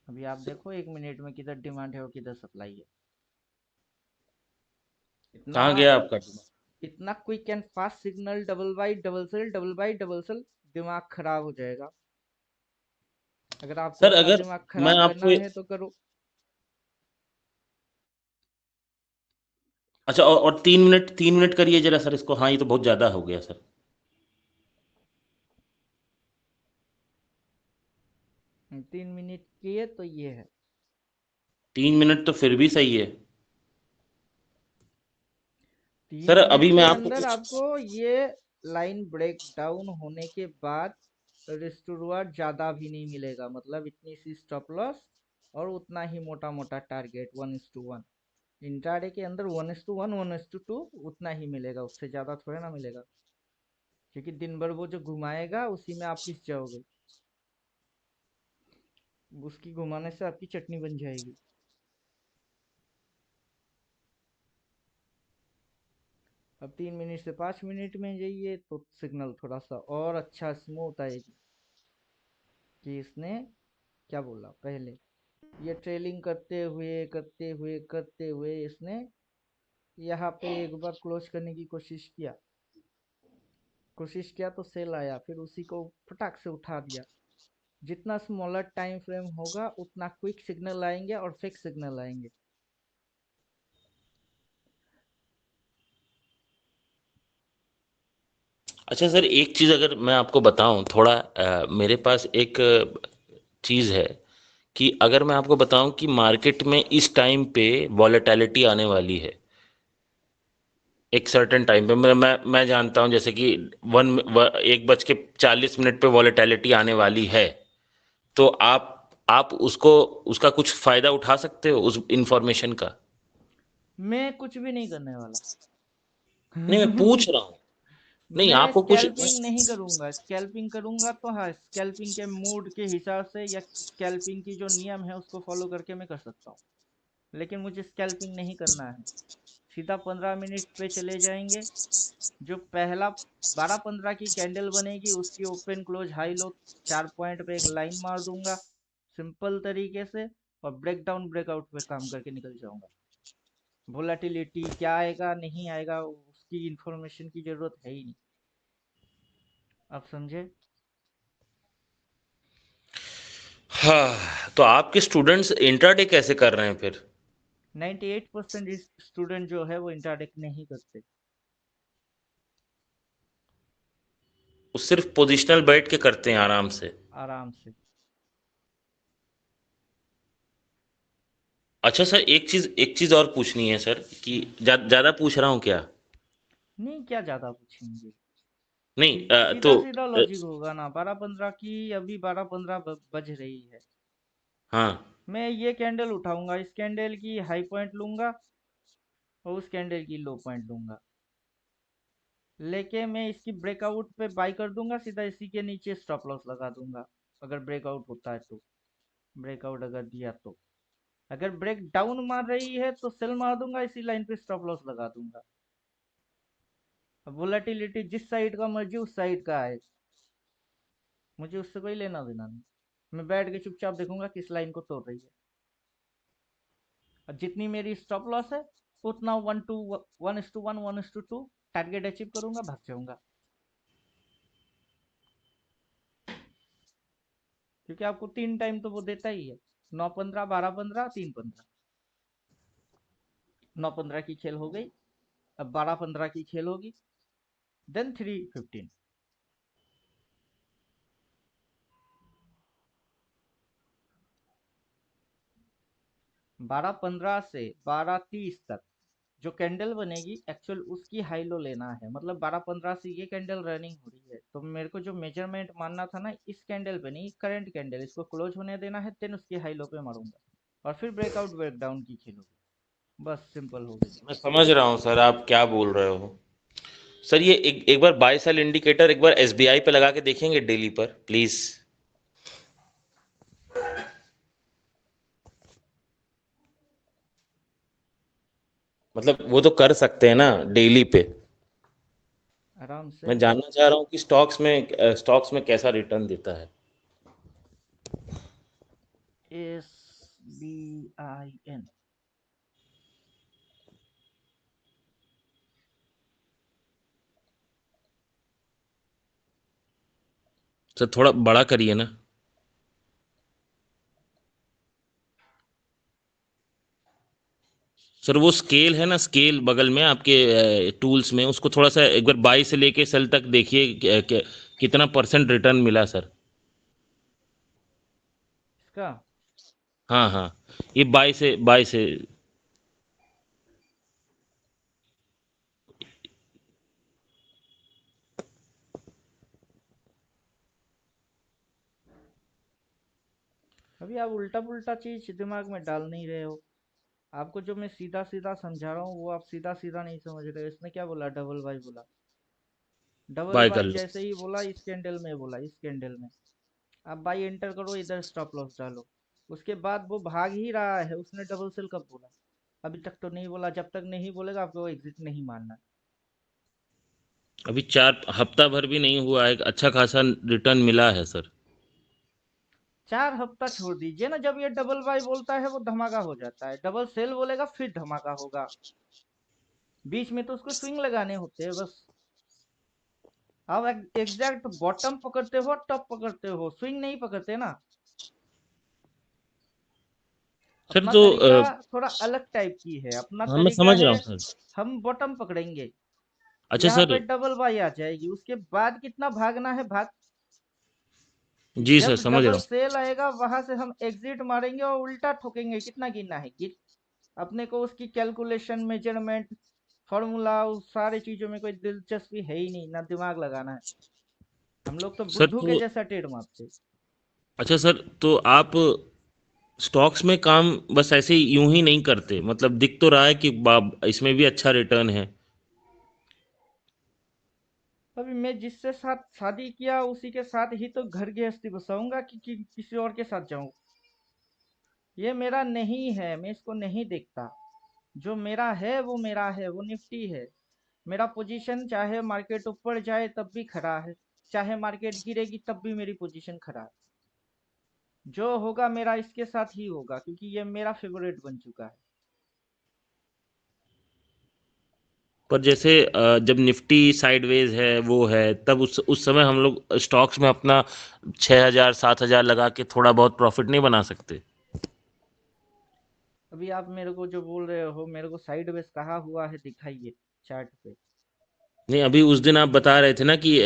अभी आप देखो 1 मिनट में किधर डिमांड है और किधर सप्लाई है। इतना
कहाँ गया आपका दिमाग?
इतना quick and fast signal, double bite double sell, double bite double sell, दिमाग खराब हो जाएगा। अगर आपको
सर
अपना
अगर
दिमाग
मैं
खराब करना
आपको,
है तो करो।
अच्छा, और 3 मिनट, 3 मिनट करिए जरा सर इसको। हाँ, ये तो बहुत ज्यादा हो गया सर।
3 मिनट किए तो ये है।
3 मिनट तो फिर भी सही है।
तीन
सर
मिनट
अभी मैं
के
आपको
अंदर
कुछ,
आपको ये लाइन ब्रेक डाउन होने के बाद रिस्टोर ज्यादा भी नहीं मिलेगा, मतलब इतनी सी स्टॉप लॉस और उतना ही मोटा मोटा टारगेट 1:1। इंट्राडे के अंदर 1:1 1:2 उतना ही मिलेगा, उससे ज्यादा थोड़ा ना मिलेगा। क्योंकि दिन भर वो जो घुमाएगा उसी में आप पिस जाओगे, उसकी घुमाने से आपकी चटनी बन जाएगी। अब 3 मिनट से 5 मिनट में जाइए तो सिग्नल थोड़ा सा और अच्छा स्मूथ आएगी कि इसने क्या बोला पहले। ये ट्रेलिंग करते हुए करते हुए करते हुए इसने यहाँ पे एक बार क्लोज करने की कोशिश किया तो सेल आया, फिर उसी को फटाक से उठा दिया। जितना स्मॉलर टाइम फ्रेम होगा उतना क्विक सिग्नल आएंगे और फिक्स सिग्नल आएंगे।
अच्छा सर एक चीज़ अगर मैं आपको बताऊं थोड़ा, मेरे पास एक चीज़ है कि अगर मैं आपको बताऊं कि मार्केट में इस टाइम पे वॉलेटिलिटी आने वाली है, एक सर्टेन टाइम पे, मैं जानता हूं जैसे कि 1:40 पे वॉलेटिलिटी आने वाली है, तो आप उसको, उसका कुछ फायदा उठा सकते हो उस इंफॉर्मेशन का?
मैं कुछ भी नहीं करने वाला।
नहीं मैं पूछ रहा हूँ। नहीं
मैं
आपको कुछ,
स्कैल्पिंग नहीं करूंगा। स्कैल्पिंग करूंगा तो हाँ, स्कैल्पिंग के मूड के हिसाब से या स्कैल्पिंग की जो नियम है उसको फॉलो करके मैं कर सकता हूँ। लेकिन मुझे स्कैल्पिंग नहीं करना है। सीधा 15 मिनट पे चले जाएंगे। जो पहला 12-15 की कैंडल बनेगी उसकी open close high low 4 point पे एक लाइन मार दूंगा सिंपल तरीके से, और ब्रेकडाउन ब्रेकआउट पे काम करके निकल जाऊंगा। वोलेटिलिटी क्या आएगा नहीं आएगा उसकी इंफॉर्मेशन की जरूरत है ही नहीं। आप समझे?
हाँ, तो आपके स्टूडेंट्स इंट्राडे कैसे कर रहे हैं फिर?
98% स्टूडेंट जो है वो इंटरडेक नहीं करते।
वो सिर्फ पोजिशनल बैठ के करते हैं आराम से?
आराम से।
अच्छा सर एक चीज और पूछनी है सर कि
हम्म,
ज्यादा पूछ रहा हूँ क्या?
नहीं क्या ज्यादा पूछेंगे।
नहीं
सीधा
तो
सीधा लॉजिक होगा ना। 12-15 की अभी 12-15 बज रही है।
हाँ।
मैं ये कैंडल उठाऊंगा, इस कैंडल की हाई पॉइंट लूंगा और उस कैंडल की लो पॉइंट लूंगा, लेके मैं इसकी ब्रेकआउट पे बाई कर दूंगा, सीधा इसी के नीचे स्टॉप लॉस लगा दूंगा। अगर ब्रेकआउट होता है तो, ब्रेकआउट अगर दिया तो, अगर ब्रेक डाउन मार रही है तो सेल मार दूंगा, इसी लाइन पे स्टॉप लॉस लगा दूंगा। अब वोलेटिलिटी जिस साइड का मर्जी उस साइड का है, मुझे उससे कोई लेना देना नहीं। मैं बैठ के चुपचाप देखूंगा किस लाइन को तोड़ रही है, और जितनी मेरी स्टॉप लॉस है उतना 1:1 1:2 टारगेट अचीव करूंगा, भाग जाऊंगा। क्योंकि आपको 3 टाइम तो वो देता ही है, 9:15 12:15 3:15। 9:15 की खेल हो गई, अब 12:15 की खेल होगी, देन 3:15। 12:15 से 12:30 तक जो कैंडल बनेगी एक्चुअल उसकी हाई लो लेना है। मतलब 12:15 से ये कैंडल रनिंग हो रही है तो मेरे को जो मेजरमेंट मानना था ना, इस कैंडल पे नहीं, करंट कैंडल इसको क्लोज होने देना है, देन उसकी हाई लो पे मारूंगा और फिर ब्रेकआउट ब्रेकडाउन की खेल होगी। बस सिंपल हो गई।
मैं समझ रहा हूँ सर आप क्या बोल रहे हो। सर ये एक बार बाय सेल इंडिकेटर एक बार एसबीआई पे लगा के देखेंगे डेली पर प्लीज? मतलब वो तो कर सकते हैं ना डेली पे?
आराम से।
मैं जानना चाह रहा हूँ कि स्टॉक्स में कैसा रिटर्न देता है।
SBIN।
सर थोड़ा बड़ा करिए ना। सर वो स्केल है ना, स्केल बगल में आपके टूल्स में, उसको थोड़ा सा एक बार बाई से लेके सेल तक देखिए कितना परसेंट रिटर्न मिला सर।
इसका
हाँ हाँ, ये बाई से।
अभी आप उल्टा पुल्टा चीज दिमाग में डाल नहीं रहे हो। आपको जो मैं सीधा सीधा समझा रहा हूँ वो आप सीधा सीधा नहीं समझ रहे हो। इसने क्या बोला, डबल बाई बोला। डबल
बाय कर
बाई
लो।
जैसे ही बोला, इस कैंडल में बोला, इस कैंडल में आप बाई एंटर करो, इधर स्टॉप लॉस डालो। उसके बाद वो भाग ही रहा है, उसने डबल सेल कब बोला? अभी तक तो नहीं बोला। जब तक नहीं बोलेगा आपको एग्जिट नहीं मानना।
अभी 4 हफ्ता भर भी नहीं हुआ है, अच्छा खासा रिटर्न मिला है सर।
4 हफ्ता छोड़ दीजिए ना, जब ये डबल बाई बोलता है वो धमाका हो जाता है, डबल सेल बोलेगा फिर धमाका होगा। बीच में तो उसको स्विंग लगाने होते हैं बस। आप एग्जैक्ट बॉटम पकड़ते हो, टॉप पकड़ते हो, स्विंग नहीं पकड़ते ना।
सर
अपना
तो
तरीका थोड़ा अलग टाइप की है। अपना
हाँ मैं
तरीका
समझ रहा
है,
हूँ सर।
हम बॉटम पकड़ेंगे,
अच्छा
यहाँ
सर।
पे डबल बाई आ जाएगी, उसके बाद कितना भागना है भाग।
जी सर
जब
समझ रहा
डबल
हूँ।
सेल आएगा वहां से हम एग्जिट मारेंगे और उल्टा ठोकेंगे। कितना गिनना है गिन। अपने को उसकी कैलकुलेशन, मेजरमेंट, फॉर्मूला, उस सारी चीजों में कोई दिलचस्पी है ही नहीं, ना दिमाग लगाना है। हम लोग तो
सर
बुद्धू के
तो
जैसा टेढ़ मारते।
अच्छा सर, तो आप स्टॉक्स में काम बस ऐसे ही यूं ही नहीं करते, मतलब दिख तो रहा है कि इसमें भी अच्छा रिटर्न है।
अभी मैं जिससे साथ शादी किया उसी के साथ ही तो घर गृहस्थी बसाऊंगा कि किसी और के साथ जाऊं। ये मेरा नहीं है, मैं इसको नहीं देखता। जो मेरा है वो मेरा है, वो निफ्टी है। मेरा पोजीशन चाहे मार्केट ऊपर जाए तब भी खड़ा है, चाहे मार्केट गिरेगी तब भी मेरी पोजीशन खड़ा है। जो होगा मेरा इसके साथ ही होगा, क्योंकि ये मेरा फेवरेट बन चुका है।
पर जैसे जब निफ्टी साइडवेज है वो है, तब उस समय हम लोग स्टॉक्स में अपना 6,000 7,000 लगा के थोड़ा बहुत प्रॉफिट नहीं बना सकते।
अभी आप मेरे को जो बोल रहे हो, मेरे को साइड वेज कहा हुआ है दिखाइए चार्ट पे।
नहीं, अभी उस दिन आप बता रहे थे ना कि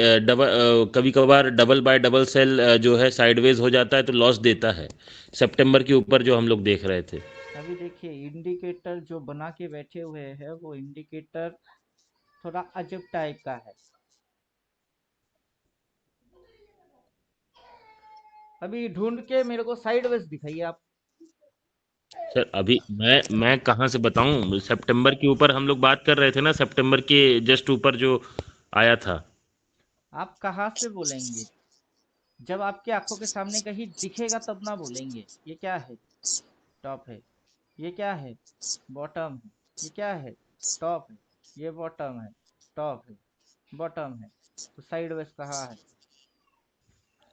कभी कभार डबल बाय डबल सेल जो है साइडवेज हो जाता है तो लॉस देता है, सितंबर के ऊपर जो हम लोग देख रहे थे।
अभी देखिए इंडिकेटर जो बना के बैठे हुए हैं, वो इंडिकेटर थोड़ा अजब टाइप का है। अभी ढूंढ के मेरे को साइड वेज दिखाइए आप।
सर अभी मैं कहाँ से बताऊं, सितंबर के ऊपर हम लोग बात कर रहे थे ना, सितंबर के जस्ट ऊपर जो आया था।
आप कहाँ से बोलेंगे? जब आपके आंखों के सामने कहीं दिखेगा तब ना बोलेंगे। ये क्या है? टॉप है। ये क्या है? बॉटम है। ये क्या है? टॉप है। ये बॉटम है। टॉप है। बॉटम है। तो साइड वेज कहाँ है?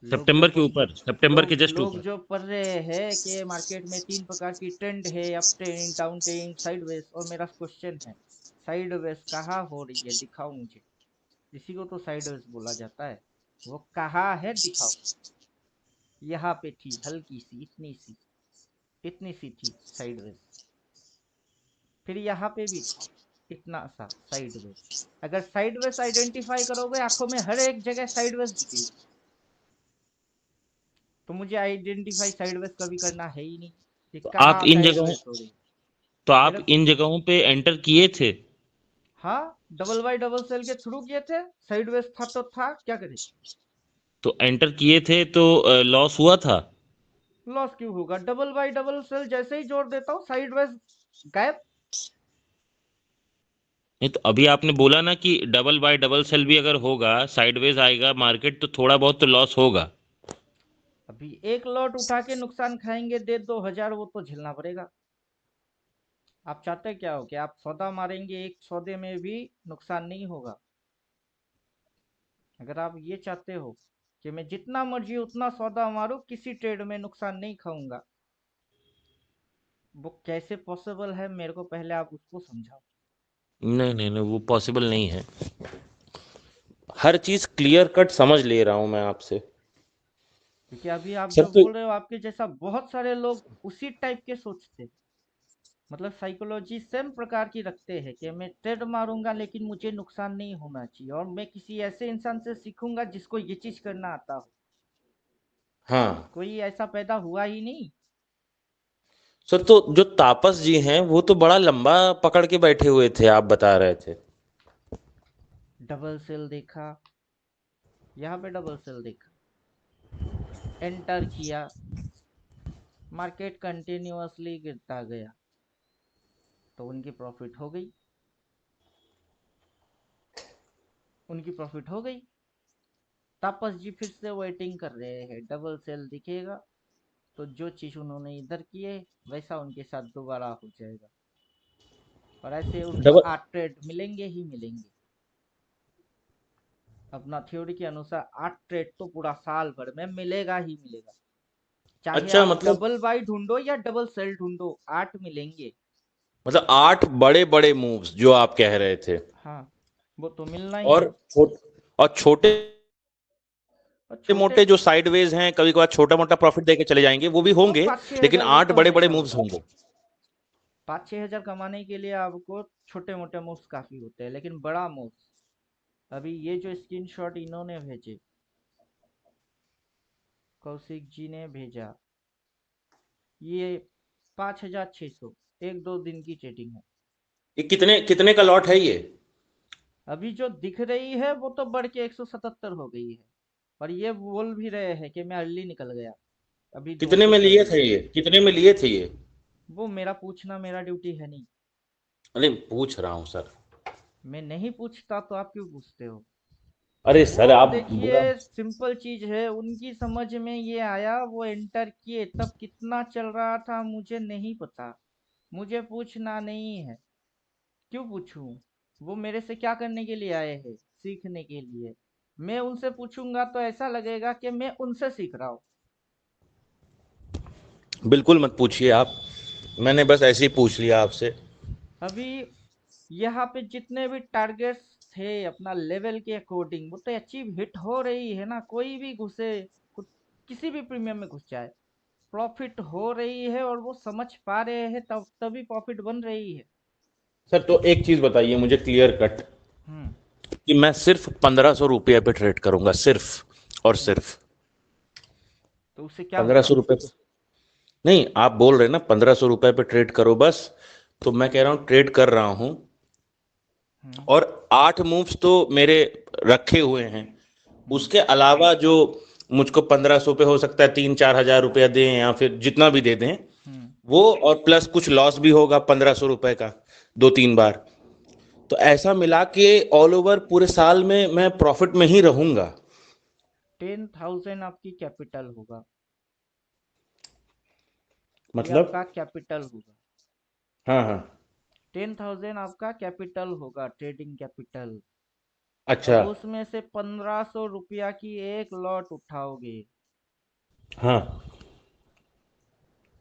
लोग जो
सितंबर के ऊपर, सितंबर के जस्ट
लोग
ऊपर।
जो पढ़ रहे हैं कि मार्केट में 3 प्रकार की ट्रेंड है, up trend, down trend, sideways, और मेरा क्वेश्चन है साइडवेज कहाँ हो रही है, दिखाओ मुझे। इसी को तो साइडवेज बोला जाता है। वो कहाँ है दिखाओ। यहाँ पे थी हल्की सी, इतनी सी थी साइडवेज। फिर यहाँ पे भी था इतना सा साइडवेज। अगर साइडवेज आइडेंटिफाई करोगे, आंखों में हर एक जगह साइडवेज दिखेगी। तो मुझे आइडेंटिफाई साइडवेज कभी करना है ही नहीं। ये
तो आप
कहाँ
इन जगहों
साइडवेज हो रही है
तो आप
मेरे।
इन जगहों पे एंटर किए थे?
हाँ, डबल बाई डबल सेल के थ्रू किए थे। साइडवेज था तो था, क्या करे।
तो एंटर किए थे तो लॉस हुआ था?
लॉस क्यों होगा? डबल बाई डबल सेल जैसे ही जोड़ देता हूँ, साइडवेज गायब।
नहीं, तो अभी आपने बोला ना कि डबल बाय डबल सेल भी अगर होगा, साइडवेज आएगा मार्केट, तो थोड़ा बहुत तो लॉस होगा।
अभी एक लॉट उठा के नुकसान खाएंगे 1,500 वो तो झेलना पड़ेगा। आप चाहते क्या हो कि आप सौदा मारेंगे, एक सौदे में भी नुकसान नहीं होगा। अगर आप ये चाहते हो कि मैं जितना मर्जी उतना सौदा मारूं, किसी ट्रेड में नुकसान नहीं खाऊंगा, वो कैसे पॉसिबल है, मेरे को पहले आप उसको समझाओ।
नहीं नहीं नहीं, वो पॉसिबल नहीं है। हर चीज क्लियर कट समझ ले रहा हूं मैं आपसे।
क्योंकि अभी आप
सर
जो
तो
बोल रहे हो, आपके जैसा बहुत सारे लोग उसी टाइप के सोचते, मतलब साइकोलॉजी सेम प्रकार की रखते हैं कि मैं ट्रेड मारूंगा लेकिन मुझे नुकसान नहीं होना चाहिए, और मैं किसी ऐसे इंसान से सीखूंगा जिसको ये चीज करना आता हो।
हाँ।
कोई ऐसा पैदा हुआ ही नहीं।
सर तो जो तापस जी हैं वो तो बड़ा लंबा पकड़ के बैठे हुए थे, आप बता रहे थे।
डबल सेल देखा, यहाँ पे डबल सेल देखा, एंटर किया, मार्केट कंटिन्यूअसली गिरता गया, तो उनकी प्रॉफिट हो गई, उनकी प्रॉफिट हो गई। तापस जी फिर से वेटिंग कर रहे हैं, डबल सेल दिखेगा तो जो चीज उन्होंने इधर किए वैसा उनके साथ दोबारा हो जाएगा, और ऐसे उनको
डबल
8 ट्रेड मिलेंगे ही मिलेंगे। अपना थ्योरी के अनुसार 8 ट्रेड तो पूरा साल भर में मिलेगा ही मिलेगा, चाहे
अच्छा,
आप
मतलब
डबल बाई ढूंढो या डबल सेल ढूंढो, 8 मिलेंगे।
8 बड़े बड़े मूव्स जो आप कह रहे थे।
हाँ, वो तो मिलना ही
और
है।
और छोटे
और छोटे,
मोटे जो साइडवेज हैं, कभी कभार छोटा मोटा प्रॉफिट देके चले जाएंगे, वो भी
वो
होंगे।
5-6 हजार
लेकिन
वो
8
तो
बड़े बड़े
हमेशा
मूव्स
होगा।
होंगे।
5-6 हजार कमाने के लिए आपको छोटे मोटे मूव्स काफी होते हैं, लेकिन बड़ा मूव्स, अभी ये जो स्क्रीनशॉट इन्होंने भेजे, कौशिक जी ने भेजा, ये 5,600, 1-2 दिन की ट्रेडिंग है।
ये कितने कितने का लॉट है ये?
अभी जो दिख रही है वो तो बढ़ के 177 हो गई है, और ये बोल भी रहे हैं कि मैं अर्ली निकल गया, अभी
कितने
200
में
चल
लिए
रही
थे
है।
ये? कितने में लिए थे ये?
वो मेरा पूछना मेरा ड्यूटी है नहीं।
अरे पूछ रहा हूँ सर।
मैं नहीं पूछता तो आप क्यों पूछते हो?
अरे
वो
सर, आप
देखिए,
बुरा।
सिंपल चीज है, उनकी समझ में ये आया, वो एंटर किए, तब कितना चल रहा था मुझे नहीं पता, मुझे पूछना नहीं है। क्यों पूछूं? वो मेरे से क्या करने के लिए आए हैं? सीखने के लिए। मैं उनसे पूछूंगा तो ऐसा लगेगा कि मैं उनसे सीख रहा हूँ।
बिल्कुल मत पूछिए आप। मैंने बस ऐसे ही पूछ लिया आपसे।
अभी यहाँ पे जितने भी टारगेट्स थे अपना लेवल के अकॉर्डिंग, वो तो अचीव हिट हो रही है ना, कोई भी घुसे, किसी भी प्रीमियम में घुस जाए, प्रॉफिट हो रही है, और वो समझ पा रहे हैं, तब तभी प्रॉफिट बन रही है।
सर तो एक चीज बताइए मुझे क्लियर कट,
हम्म।
कि मैं सिर्फ 1500 रुपये पे ट्रेड करूंगा, सिर्फ और
हम्म।
सिर्फ।
तो उससे क्या
पंद्रह
होगा?
सौ रुपये पे नहीं, आप बोल रहे हैं ना 1500 रुपये पे ट्रेड करो बस। तो मैं कह रहा हूँ ट्रेड कर रहा हूँ।
हम्म।
और 8 मूव्स तो मेरे रखे हुए हैं।
हम्म।
उसके अलावा जो मुझको 1500 पे हो सकता है 3-4 हजार रुपया दें, या फिर जितना भी दे दें,
हम्म।
वो और प्लस कुछ लॉस भी होगा 1500 रुपए का, 2-3 बार। तो ऐसा मिला के ऑल ओवर पूरे साल में मैं प्रॉफिट में ही रहूंगा।
10,000 आपकी कैपिटल होगा, ये
मतलब?
आपका कैपिटल होगा।
हाँ हाँ।
10,000 आपका कैपिटल होगा, ट्रेडिंग कैपिटल।
अच्छा।
अब उसमें से 1,500 रुपया की एक लॉट उठाओगे,
हाँ।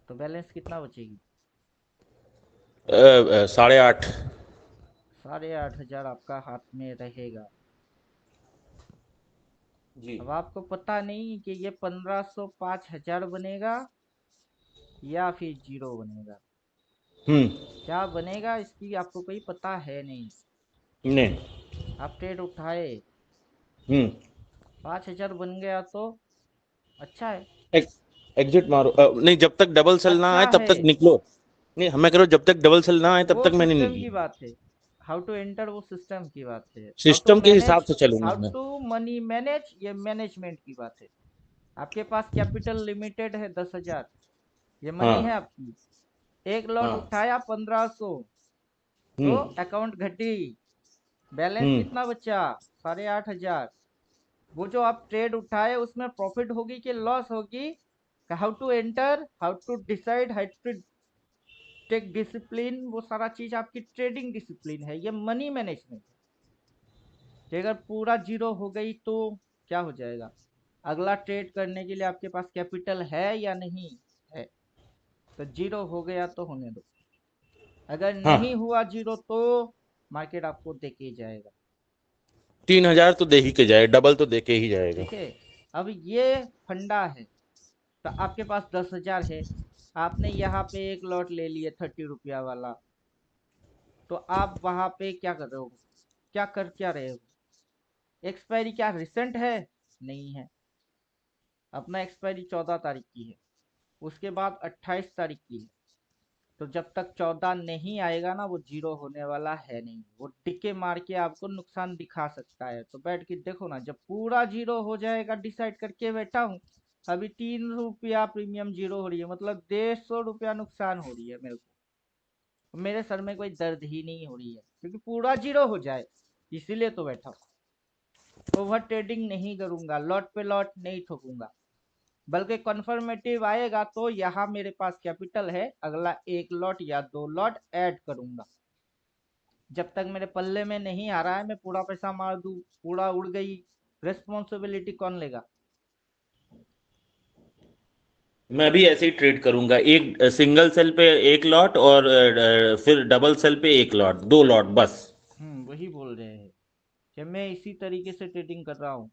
तो बैलेंस कितना बचेगी?
8.5।
8,500 आपका हाथ में रहेगा।
जी।
अब आपको पता नहीं कि ये 1,500 5,000 बनेगा या फिर जीरो बनेगा।
हम्म।
क्या बनेगा इसकी आपको कोई पता है नहीं।
नहीं।
आप ट्रेड उठाए,
हम्म।
5,000 बन गया तो अच्छा है।
एग्जिट मारो, नहीं, जब तक डबल सेल ना
अच्छा
आए तब
है,
तक निकलो। नहीं, मैं कह रहा हूँ जब तक डबल सेल ना आए तब
वो
तक मैंने
सिस्टम
नहीं
की
लिया।
बात है। हाउ टू एंटर वो सिस्टम की बात है। हाउ टू
सिस्टम के हिसाब
मैनेज,
से चलूंगा
हाउ
मैं।
टू मनी मैनेज, ये मैनेजमेंट की बात है। आपके पास कैपिटल लिमिटेड है 10,000, ये मनी है
हाँ
आपकी। एक लॉट
हाँ।
उठाया 1,500, तो
हम्म।
अकाउंट घटी, बैलेंस
हम्म।
कितना बचा? 8,500। वो जो आप ट्रेड उठाए उसमें प्रॉफिट होगी कि लॉस होगी? How to enter, how to decide, how to take discipline, वो सारा चीज आपकी ट्रेडिंग डिसिप्लिन है, ये मनी मैनेजमेंट है। कि अगर पूरा जीरो हो गई तो क्या हो जाएगा? अगला ट्रेड करने के लिए आपके पास कैपिटल है या नहीं है? तो जीरो हो गया तो होने दो। अगर
हाँ,
नहीं हुआ जीरो तो मार्केट आपको दे के ही जाएगा।
3,000 तो दे ही के जाए, डबल तो दे के ही जाएगा।
ठीक है। अब ये फंडा है। तो आपके पास 10,000 है। आपने यहाँ पे एक लॉट ले लिए 30 रुपया वाला। तो आप वहां पे क्या कर रहे हो? क्या रहे हो? एक्सपायरी क्या रिसेंट है? नहीं है। अपना एक्सपायरी 14 तारीख की है। उसके बाद 28 तारीख की है। तो जब तक 14 नहीं आएगा ना, वो जीरो होने वाला है नहीं। वो टिके मार के आपको नुकसान दिखा सकता है। तो बैठ के देखो ना, जब पूरा जीरो हो जाएगा, डिसाइड करके बैठा हूँ। अभी 3 रुपया प्रीमियम जीरो हो रही है, मतलब 150 रुपया नुकसान हो रही है मेरे को। मेरे सर में कोई दर्द ही नहीं हो रही है, क्योंकि पूरा जीरो हो जाए, इसीलिए तो बैठा हूँ। ओवर ट्रेडिंग नहीं करूंगा, लॉट पे लॉट नहीं ठोकूंगा। बल्कि कन्फर्मेटिव आएगा तो यहाँ मेरे पास कैपिटल है, अगला एक लॉट या दो लॉट ऐड करूंगा। जब तक मेरे पल्ले में नहीं आ रहा है, मैं पूरा पैसा मार दूं, पूरा उड़ गई, रिस्पॉन्सिबिलिटी कौन लेगा?
मैं भी ऐसे ही ट्रेड करूंगा, एक सिंगल सेल पे एक लॉट, और फिर डबल सेल पे एक लॉट, 2 लॉट बस।
वही बोल रहे हैं कि मैं इसी तरीके से ट्रेडिंग कर रहा हूँ।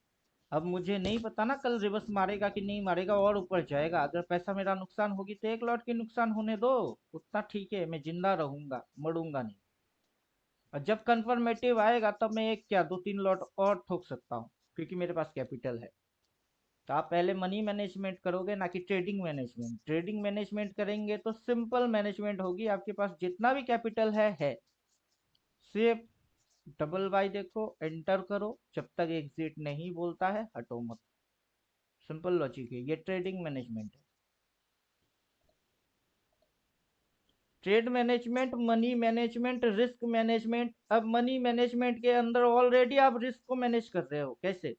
अब मुझे नहीं पता ना कल रिवर्स मारेगा कि नहीं मारेगा और ऊपर जाएगा। अगर पैसा मेरा नुकसान होगी तो एक लॉट की नुकसान होने दो, उतना ठीक है, मैं जिंदा रहूंगा, मरूंगा नहीं। और जब कंफर्मेटिव आएगा तब मैं एक क्या दो तीन लॉट और ठोक सकता हूँ, क्योंकि मेरे पास कैपिटल है। तो आप पहले मनी मैनेजमेंट करोगे, ना कि ट्रेडिंग मैनेजमेंट। ट्रेडिंग मैनेजमेंट करेंगे तो सिंपल मैनेजमेंट होगी, आपके पास जितना भी कैपिटल है। सिर्फ डबल बाई देखो, एंटर करो, जब तक एग्जिट नहीं बोलता है हटो मत। सिंपल लॉजिक है, ये ट्रेडिंग मैनेजमेंट है। Trade management, money management, risk management. अब मनी मैनेजमेंट के अंदर ऑलरेडी आप रिस्क को मैनेज कर रहे हो। कैसे?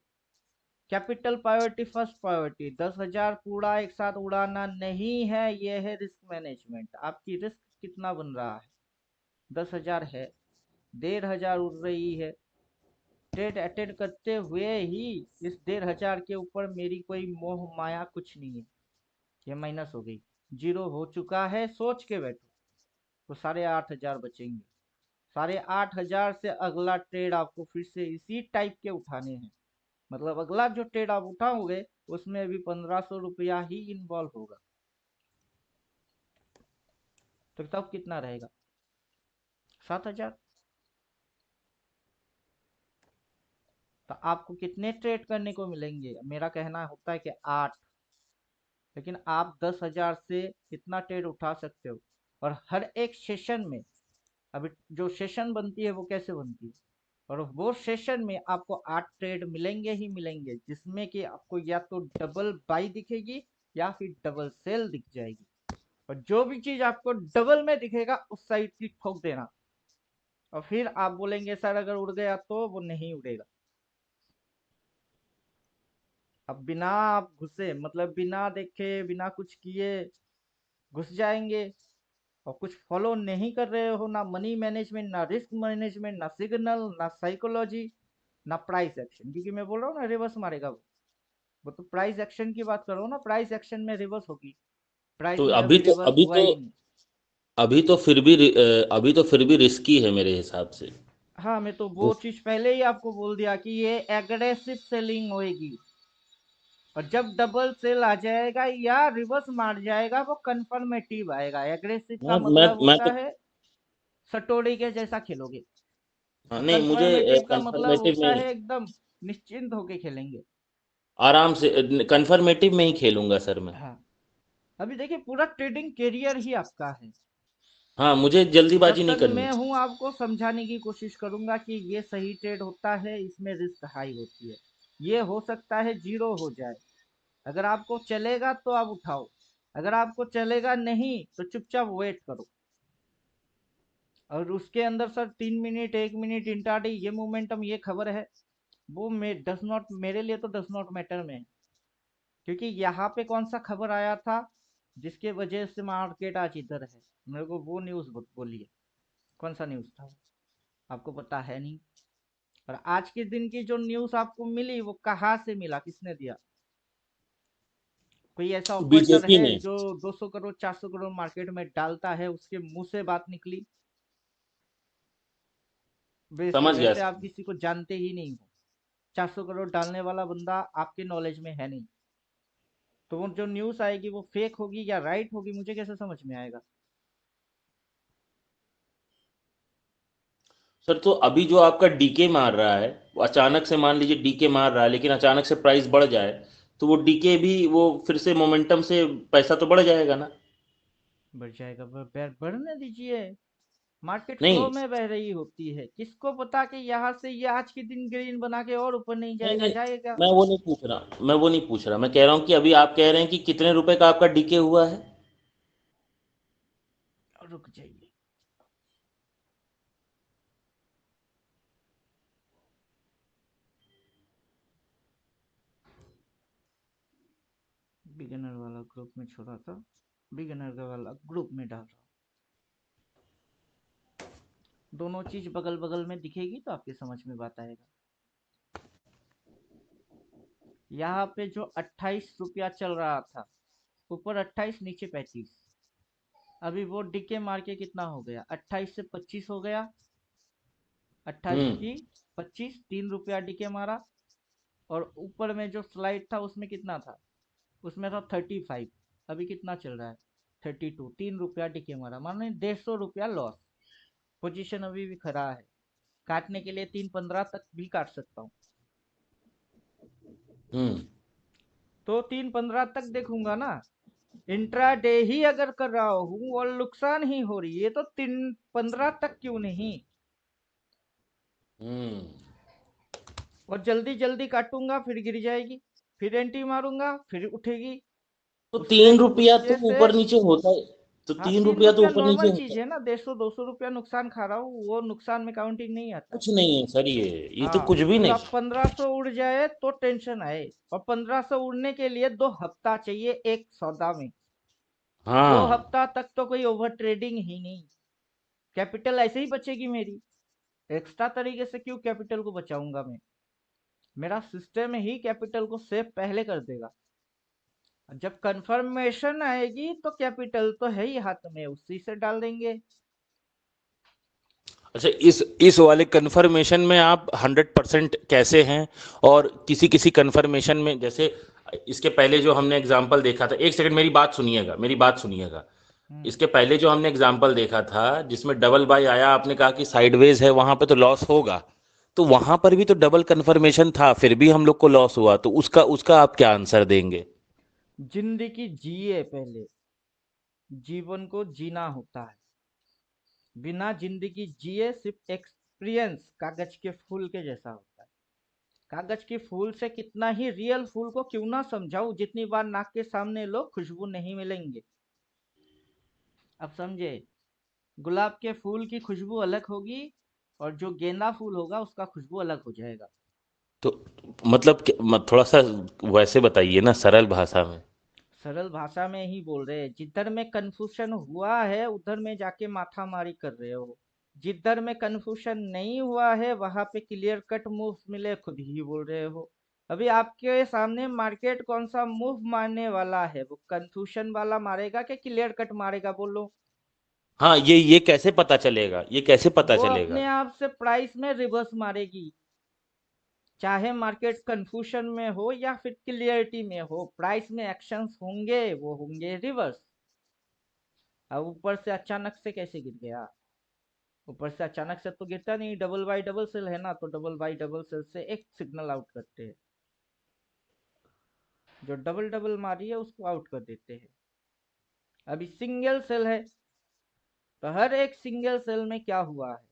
कैपिटल प्रायोरिटी फर्स्ट प्रायोरिटी, 10,000 पूरा एक साथ उड़ाना नहीं है, ये है रिस्क मैनेजमेंट। आपकी रिस्क कितना बन रहा है? 10,000 है, 1,500 उड़ रही है। ट्रेड अटेंड करते हुए ही इस 1,500 के ऊपर मेरी कोई मोह माया कुछ नहीं है। ये माइनस हो गई, जीरो हो चुका है, सोच के बैठो। तो 8,500 बचेंगे। 8,500 से अगला ट्रेड आपको फिर से इसी टाइप के उठाने हैं। मतलब अगला जो ट्रेड आप उठाओगे, उसमें अभी 1,500 रुपया ही इन्वॉल्व होगा। तो तब कितना रहेगा? 7,000। तो आपको कितने ट्रेड करने को मिलेंगे? मेरा कहना होता है कि 8। लेकिन आप 10,000 से कितना ट्रेड उठा सकते हो? और हर एक सेशन में, अभी जो सेशन बनती है वो कैसे बनती है? और वो सेशन में आपको 8 ट्रेड मिलेंगे ही मिलेंगे, जिसमें कि आपको या तो डबल बाई दिखेगी या फिर डबल सेल दिख जाएगी। और जो भी चीज आपको डबल में दिखेगा उस साइड की ठोक देना। और फिर आप बोलेंगे सर अगर उड़ गया तो, वो नहीं उड़ेगा। अब बिना आप घुसे, मतलब बिना देखे बिना कुछ किए घुस जाएंगे, और कुछ फॉलो नहीं कर रहे हो, ना मनी मैनेजमेंट, ना रिस्क मैनेजमेंट, ना सिग्नल, ना साइकोलॉजी, ना प्राइस एक्शन। क्योंकि मैं बोल रहा हूँ ना रिवर्स मारेगा वो तो प्राइस एक्शन की बात करो ना, प्राइस एक्शन में रिवर्स होगी।
तो
प्राइस में
अभी
अभी
तो
रिवर्स
अभी
हुआ
तो
ही नहीं।
अभी तो फिर भी रिस्की है मेरे हिसाब से।
हाँ, मैं तो वो
वो
चीज पहले ही आपको बोल दिया कि ये एग्रेसिव सेलिंग होएगी। और जब डबल सेल आ जाएगा या रिवर्स मार जाएगा, वो कंफर्मेटिव आएगा। एग्रेसिव का
हाँ,
मतलब
मैं
होता
तो,
है सटोरी के जैसा खेलोगे।
हाँ,
और
नहीं, मुझे
कंफर्मेटिव का मतलब
कंफर्मेटिव में
होता
ही,
है एकदम निश्चिंत होके खेलेंगे।
आराम से कंफर्मेटिव में ही खेलूंगा सर मैं।
हाँ। अभी देखिए, पूरा ट्रेडिंग करियर ही आपका है।
हाँ, मुझे
जब
जल्दीबाजी नहीं
तक
करनी।
मैं हूं आपको समझाने की कोशिश करूंगा कि ये सही ट्रेड होता है, इसमें रिस्क हाई होती है। ये हो सकता है जीरो हो जाए। अगर आपको चलेगा तो आप उठाओ, अगर आपको चलेगा नहीं तो चुपचाप वेट करो। और उसके अंदर सर 3 मिनट 1 मिनट इंटाडे ये मोमेंटम ये खबर है, वो डस नॉट, मेरे लिए तो डस नॉट मैटर में है। क्योंकि यहाँ पे कौन सा खबर आया था जिसके वजह से मार्केट आज इधर है? मेरे को वो न्यूज़ बोलिए, कौन सा न्यूज़ था वो? आपको पता है नहीं? और आज के दिन की जो न्यूज आपको मिली वो कहाँ से मिला, किसने दिया? कोई ऐसा ऑपरेटर
बीजेपी
है
ने।
जो 200 करोड़ 400 करोड़ मार्केट में डालता है, उसके मुंह से बात निकली? वैसे
समझ गया।
वैसे आप किसी को जानते ही नहीं हो। 400 करोड़ डालने वाला बंदा आपके नॉलेज में है नहीं। तो वो जो न्यूज़ आएगी वो फेक होगी या राइट होगी, मुझे कैसे समझ में आएगा?
सर तो अभी जो आपका डीके मार रहा है, वो अचानक से मान लीजिए डीके मार रहा है, लेकिन अचानक से प्राइस बढ़ जाए, तो वो डीके भी वो फिर से मोमेंटम से पैसा तो बढ़ जाएगा ना।
बढ़ जाएगा, बढ़ने दीजिए। मार्केट फ्लो
नहीं
में बह रही होती है, किसको पता कि यहाँ से ये आज के दिन ग्रीन बना के और ऊपर नहीं
नहीं
जाएगा,
नहीं,
जाएगा।
मैं वो नहीं पूछ रहा, मैं कह रहा हूँ कि अभी आप कह रहे हैं कि कितने रुपए का आपका डीके हुआ है।
रुक जाइए। बिगिनर वाला ग्रुप में छोड़ा था, बिगिनर का वाला ग्रुप में डाल रहा हूँ। दोनों चीज बगल बगल में दिखेगी तो आपके समझ में बात आएगा। यहाँ पे जो 28 रुपया चल रहा था, ऊपर 28 नीचे 35, अभी वो डिके मार के कितना हो गया, 28 से 25 हो गया। 28
हम्म।
की 25, 3 रुपया डिके मारा। और ऊपर में जो स्लाइड था उसमें कितना था, उसमें था 35। अभी कितना चल रहा है, 32। 3 रुपया डिके मारा, माने 150 रुपया लॉस। पोजीशन अभी भी खड़ा है, काटने के लिए 3.15 तक भी काट सकता हूँ।
हम्म।
तो 3.15 तक देखूंगा ना। इंट्रा डे ही अगर कर रहा हूँ और नुकसान ही हो रही है तो 3.15 तक क्यों नहीं?
हम्म।
और जल्दी जल्दी काटूंगा फिर गिर जाएगी, फिर एंटी मारूंगा फिर उठेगी।
तो
उससे
3 रुपया तो
उसके से
ऊपर नीचे होता है। तो
हाँ,
तीन
तीन
रुपया तो
रुपया
ऊपर नीचे
नॉर्मल
होता
चीज
है।
है ना, 150 200 रुपया नुकसान खा रहा हूँ, वो नुकसान में काउंटिंग नहीं आता है।
कुछ नहीं है सर, ये तो
हाँ,
कुछ भी
और
नहीं।
अब 1500 उड़ जाए तो टेंशन आए। और 1500 उड़ने के लिए 2 हफ्ता चाहिए एक सौदा में। दो
हाँ।
हफ्ता तक तो कोई ओवर ट्रेडिंग ही नहीं। कैपिटल ऐसे ही बचेगी मेरी। एक्स्ट्रा तरीके से क्यों कैपिटल को बचाऊंगा मैं? मेरा सिस्टम ही कैपिटल को सेव पहले कर देगा। जब कंफर्मेशन आएगी तो कैपिटल तो है ही हाथ में, उसी से डाल देंगे।
अच्छा, इस वाले कंफर्मेशन में आप 100% कैसे हैं? और किसी किसी कंफर्मेशन में, जैसे इसके पहले जो हमने एग्जाम्पल देखा था, एक सेकंड मेरी बात सुनिएगा।
हम्म।
इसके पहले जो हमने एग्जाम्पल देखा था जिसमें डबल बाय आया, आपने कहा कि साइडवेज है, वहां पे तो लॉस होगा। तो वहां पर भी तो डबल कंफर्मेशन था, फिर भी हम लोग को लॉस हुआ, तो उसका उसका आप क्या आंसर देंगे?
जिंदगी जिए पहले, जीवन को जीना होता है। बिना जिंदगी जिए सिर्फ एक्सपीरियंस कागज के फूल के जैसा होता है। कागज के फूल से कितना ही रियल फूल को क्यों ना समझाओ, जितनी बार नाक के सामने लो खुशबू नहीं मिलेंगे। अब समझे? गुलाब के फूल की खुशबू अलग होगी, और जो गेंदा फूल होगा उसका खुशबू अलग हो जाएगा।
तो मतलब थोड़ा सा वैसे बताइए ना, सरल भाषा में।
सरल भाषा में ही बोल रहे हैं, जिधर में कन्फ्यूजन हुआ है उधर में जाके माथा मारी कर रहे हो। जिधर में कन्फ्यूजन नहीं हुआ है वहां पे क्लियर कट मूव मिले खुद ही बोल रहे हो। अभी आपके सामने मार्केट कौन सा मूव मारने वाला है, वो कन्फ्यूजन वाला मारेगा कि क्लियर कट मारेगा, बोलो?
हाँ, ये कैसे पता चलेगा, ये कैसे पता
वो
चलेगा?
अपने आप से प्राइस में रिवर्स मारेगी। चाहे मार्केट कंफ्यूजन में हो या फिर क्लियरिटी में हो, प्राइस में एक्शंस होंगे, वो होंगे रिवर्स। अब ऊपर से अचानक से कैसे गिर गया? ऊपर से अचानक से तो गिरता नहीं, डबल बाई डबल सेल है ना, तो डबल बाई डबल सेल से एक सिग्नल आउट करते हैं। जो डबल डबल मारी है उसको आउट कर देते हैं। अभी सिंगल सेल है, तो हर एक सिंगल सेल में क्या हुआ है?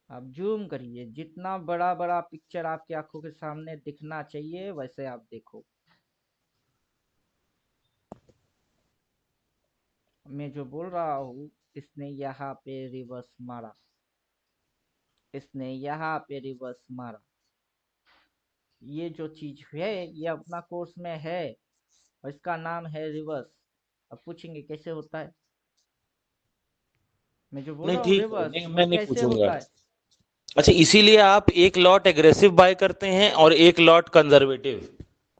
आप जूम करिए, जितना बड़ा बड़ा पिक्चर आपकी आंखों के सामने दिखना चाहिए वैसे आप देखो। मैं जो बोल रहा हूँ, इसने यहाँ पे रिवर्स मारा, इसने यहाँ पे रिवर्स मारा। ये जो चीज है ये अपना कोर्स में है, और इसका नाम है रिवर्स। अब पूछेंगे कैसे होता है? मैं जो बोल
नहीं
रहा हूँ
ठीक है,
रिवर्स,
नहीं
वो
मैं नहीं
कैसे
पूछूंगा।
होता है?
अच्छा, इसीलिए आप एक लॉट एग्रेसिव बाय करते हैं और एक लॉट कंजर्वेटिव।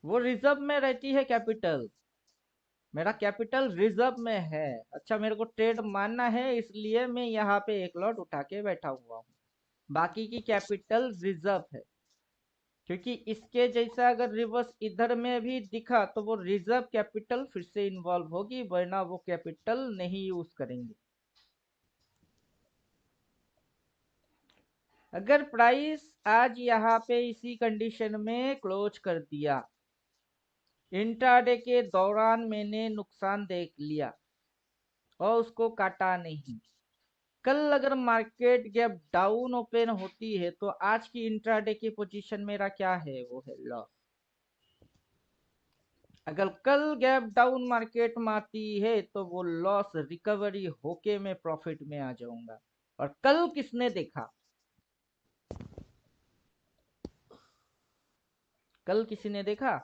वो रिजर्व में रहती है कैपिटल। मेरा कैपिटल रिजर्व में है। अच्छा, मेरे को ट्रेड मानना है इसलिए मैं यहाँ पे एक लॉट उठा के बैठा हुआ हूँ। बाकी की कैपिटल रिजर्व है। क्योंकि इसके जैसा अगर रिवर्स इधर में भी दिखा तो वो रिजर्व कैपिटल फिर से इन्वॉल्व होगी, वरना वो कैपिटल नहीं यूज करेंगे। अगर प्राइस आज यहाँ पे इसी कंडीशन में क्लोज कर दिया, इंट्राडे के दौरान मैंने नुकसान देख लिया और उसको काटा नहीं। कल अगर मार्केट गैप डाउन ओपन होती है तो आज की इंट्राडे की पोजीशन मेरा क्या है, वो है लॉस। अगर कल गैप डाउन मार्केट में आती है तो वो लॉस रिकवरी होके मैं प्रॉफिट में आ जाऊंगा। और कल किसने देखा? कल किसी ने देखा?